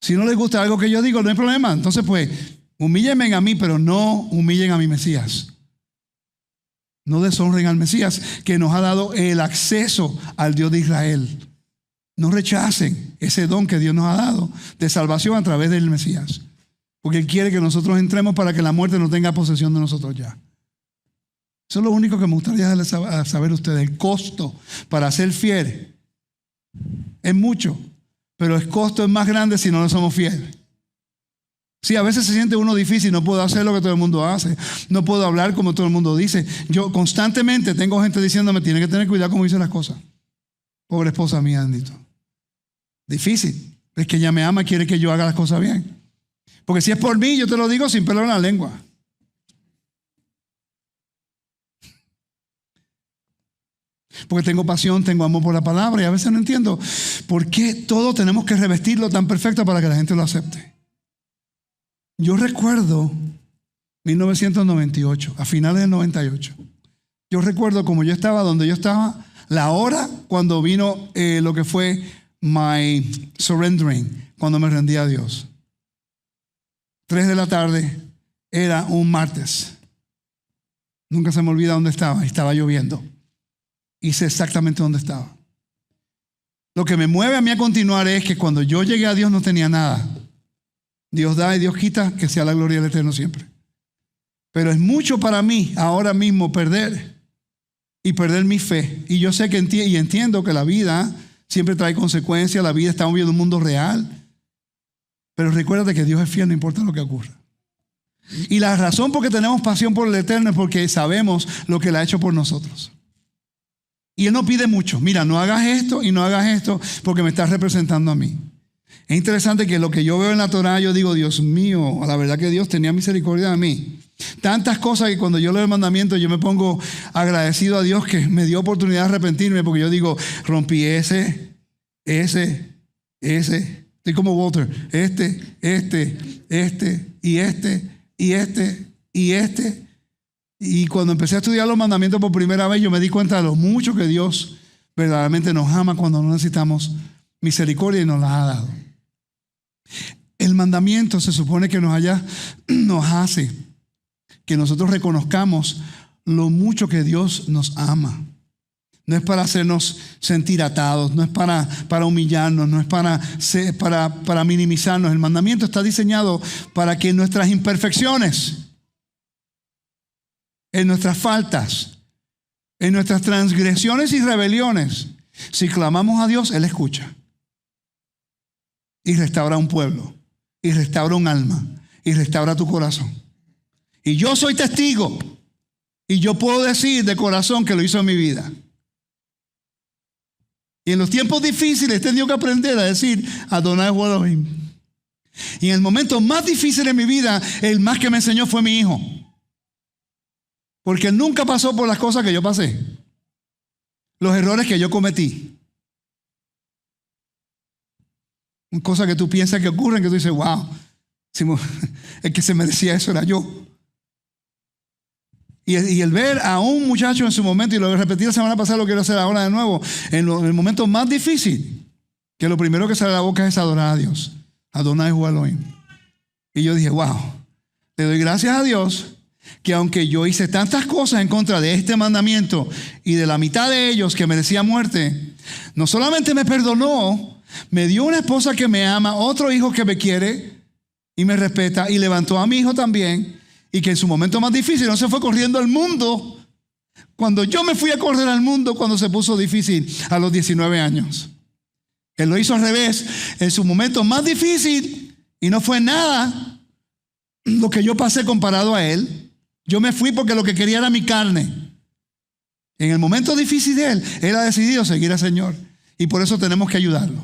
Si no les gusta algo que yo digo, no hay problema. Entonces pues, humíllenme a mí, pero no humillen a mi Mesías. No deshonren al Mesías que nos ha dado el acceso al Dios de Israel. No rechacen ese don que Dios nos ha dado de salvación a través del Mesías. Porque Él quiere que nosotros entremos para que la muerte no tenga posesión de nosotros ya. Eso es lo único que me gustaría saber ustedes. El costo para ser fiel es mucho, pero el costo es más grande si no le somos fieles. Sí, a veces se siente uno difícil, no puedo hacer lo que todo el mundo hace, no puedo hablar como todo el mundo dice. Yo constantemente tengo gente diciéndome, tiene que tener cuidado como dice las cosas. Pobre esposa mía, bendito. Difícil, es que ella me ama y quiere que yo haga las cosas bien. Porque si es por mí, yo te lo digo sin pelo en la lengua. Porque tengo pasión, tengo amor por la palabra y a veces no entiendo por qué todo tenemos que revestirlo tan perfecto para que la gente lo acepte. Yo recuerdo 1998, a finales del 98. Yo recuerdo como yo estaba donde yo estaba, la hora cuando vino lo que fue my surrendering, cuando me rendí a Dios. 3 de la tarde, era un martes. Nunca se me olvida dónde estaba lloviendo. Y sé exactamente dónde estaba. Lo que me mueve a mí a continuar es que cuando yo llegué a Dios no tenía nada. Dios da y Dios quita, que sea la gloria del Eterno siempre. Pero es mucho para mí ahora mismo perder mi fe. Y yo sé que entiendo que la vida siempre trae consecuencias, la vida estamos viviendo un mundo real. Pero recuérdate que Dios es fiel, no importa lo que ocurra. Y la razón por que tenemos pasión por el Eterno es porque sabemos lo que Él ha hecho por nosotros. Y Él no pide mucho. Mira, no hagas esto y no hagas esto porque me estás representando a mí. Es interesante que lo que yo veo en la Torá, yo digo, Dios mío, la verdad que Dios tenía misericordia de mí. Tantas cosas que cuando yo leo el mandamiento yo me pongo agradecido a Dios que me dio oportunidad de arrepentirme, porque yo digo, rompí ese. Estoy como Walter, este. Y cuando empecé a estudiar los mandamientos por primera vez, yo me di cuenta de lo mucho que Dios verdaderamente nos ama cuando no necesitamos misericordia y nos la ha dado. El mandamiento se supone que nos hace que nosotros reconozcamos lo mucho que Dios nos ama. No es para hacernos sentir atados, no es para humillarnos, no es para minimizarnos. El mandamiento está diseñado para que nuestras imperfecciones, en nuestras faltas, en nuestras transgresiones y rebeliones, si clamamos a Dios, Él escucha. Y restaura un pueblo, y restaura un alma, y restaura tu corazón. Y yo soy testigo, y yo puedo decir de corazón que lo hizo en mi vida. Y en los tiempos difíciles he tenido que aprender a decir Adonai hu Elohim. Y en el momento más difícil de mi vida, el más que me enseñó fue mi hijo. Porque él nunca pasó por las cosas que yo pasé. Los errores que yo cometí. Cosas que tú piensas que ocurren, que tú dices, wow, el que se merecía eso era yo. Y el ver a un muchacho en su momento, y lo repetí la semana pasada, lo quiero hacer ahora de nuevo, en el momento más difícil, que lo primero que sale de la boca es adorar a Dios. Adonai hu Elohim. Y yo dije, wow, le doy gracias a Dios que aunque yo hice tantas cosas en contra de este mandamiento y de la mitad de ellos que merecía muerte, no solamente me perdonó, me dio una esposa que me ama, otro hijo que me quiere y me respeta, y levantó a mi hijo también. Y que en su momento más difícil no se fue corriendo al mundo cuando yo me fui a correr al mundo cuando se puso difícil a los 19 años. Él lo hizo al revés, en su momento más difícil, y no fue nada lo que yo pasé comparado a él. Yo me fui porque lo que quería era mi carne. En el momento difícil de él ha decidido seguir al Señor. Y por eso tenemos que ayudarlo.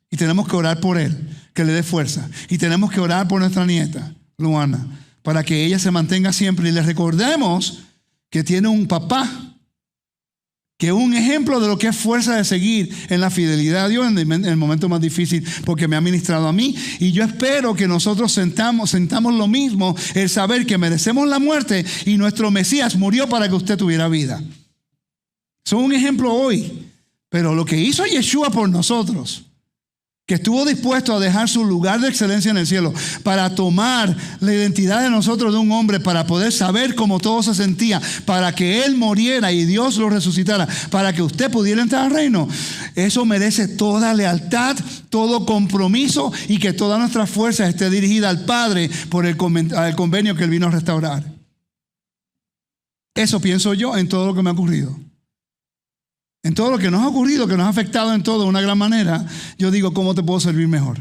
Y tenemos que orar por él, que le dé fuerza. Y tenemos que orar por nuestra nieta, Luana, para que ella se mantenga siempre. Y le recordemos que tiene un papá, que es un ejemplo de lo que es fuerza de seguir en la fidelidad a Dios en el momento más difícil, porque me ha ministrado a mí. Y yo espero que nosotros sentamos lo mismo, el saber que merecemos la muerte y nuestro Mesías murió para que usted tuviera vida. Son un ejemplo hoy, pero lo que hizo Yeshua por nosotros, que estuvo dispuesto a dejar su lugar de excelencia en el cielo para tomar la identidad de nosotros de un hombre, para poder saber cómo todo se sentía, para que Él muriera y Dios lo resucitara, para que usted pudiera entrar al reino. Eso merece toda lealtad, todo compromiso, y que toda nuestra fuerza esté dirigida al Padre por el convenio que Él vino a restaurar. Eso pienso yo en todo lo que me ha ocurrido. En todo lo que nos ha ocurrido, que nos ha afectado en todo de una gran manera, yo digo, ¿cómo te puedo servir mejor?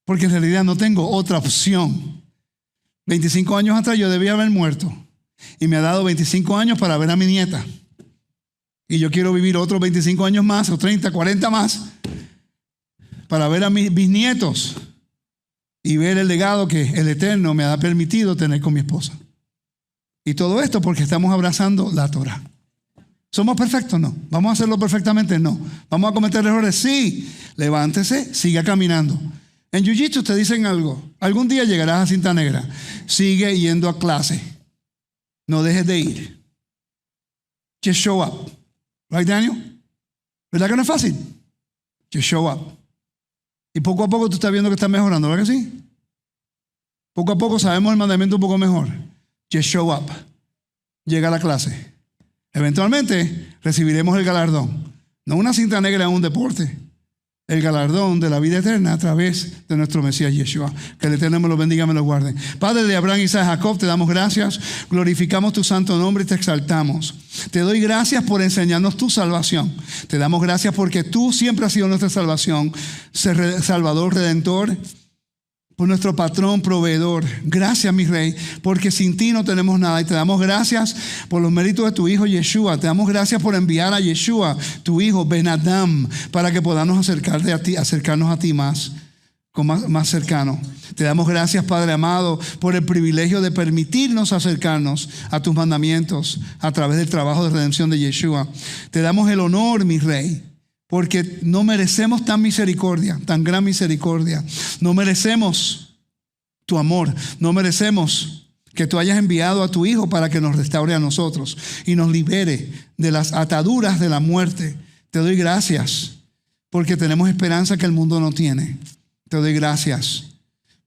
Porque en realidad no tengo otra opción. 25 años atrás yo debía haber muerto. Y me ha dado 25 años para ver a mi nieta. Y yo quiero vivir otros 25 años más, o 30, 40 más, para ver a mis nietos y ver el legado que el Eterno me ha permitido tener con mi esposa. Y todo esto porque estamos abrazando la Torah. ¿Somos perfectos? No. ¿Vamos a hacerlo perfectamente? No. ¿Vamos a cometer errores? Sí. Levántese, siga caminando. En Jiu-Jitsu te dicen algo. Algún día llegarás a cinta negra. Sigue yendo a clase. No dejes de ir. Just show up. Right, Daniel? ¿Verdad que no es fácil? Just show up. Y poco a poco tú estás viendo que estás mejorando, ¿verdad que sí? Poco a poco sabemos el mandamiento un poco mejor. Just show up. Llega a la clase. Eventualmente recibiremos el galardón. No una cinta negra en un deporte. El galardón de la vida eterna a través de nuestro Mesías Yeshua. Que el Eterno me lo bendiga, me lo guarde. Padre de Abraham, Isaac, Jacob, te damos gracias. Glorificamos tu santo nombre y te exaltamos. Te doy gracias por enseñarnos tu salvación. Te damos gracias porque tú siempre has sido nuestra salvación. Salvador, Redentor. por nuestro patrón proveedor. Gracias, mi Rey, porque sin ti no tenemos nada. Y te damos gracias por los méritos de tu Hijo Yeshua. Te damos gracias por enviar a Yeshua, tu Hijo, Ben Adam, para que podamos acercarnos a ti más cercano. Te damos gracias, Padre amado, por el privilegio de permitirnos acercarnos a tus mandamientos a través del trabajo de redención de Yeshua. Te damos el honor, mi Rey, porque no merecemos tan gran misericordia. No merecemos tu amor. No merecemos que tú hayas enviado a tu Hijo para que nos restaure a nosotros y nos libere de las ataduras de la muerte. Te doy gracias porque tenemos esperanza que el mundo no tiene. Te doy gracias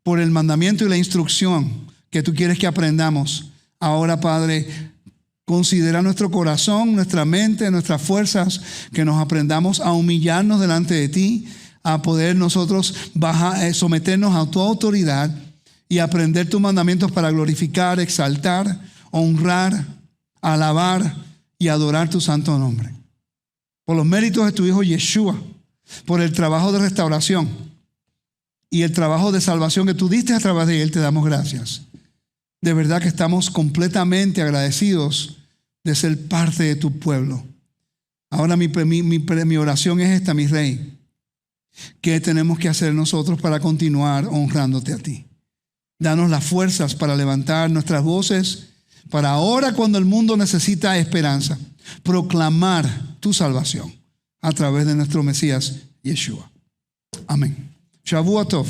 por el mandamiento y la instrucción que tú quieres que aprendamos. Ahora, Padre, considera nuestro corazón, nuestra mente, nuestras fuerzas, que nos aprendamos a humillarnos delante de ti, a poder nosotros someternos a tu autoridad y aprender tus mandamientos para glorificar, exaltar, honrar, alabar y adorar tu santo nombre. Por los méritos de tu Hijo Yeshua, por el trabajo de restauración y el trabajo de salvación que tú diste a través de él, te damos gracias. De verdad que estamos completamente agradecidos de ser parte de tu pueblo. Ahora mi oración es esta, mi Rey. ¿Qué tenemos que hacer nosotros para continuar honrándote a ti? Danos las fuerzas para levantar nuestras voces, para ahora cuando el mundo necesita esperanza, proclamar tu salvación a través de nuestro Mesías Yeshua. Amén. Shavua Tov.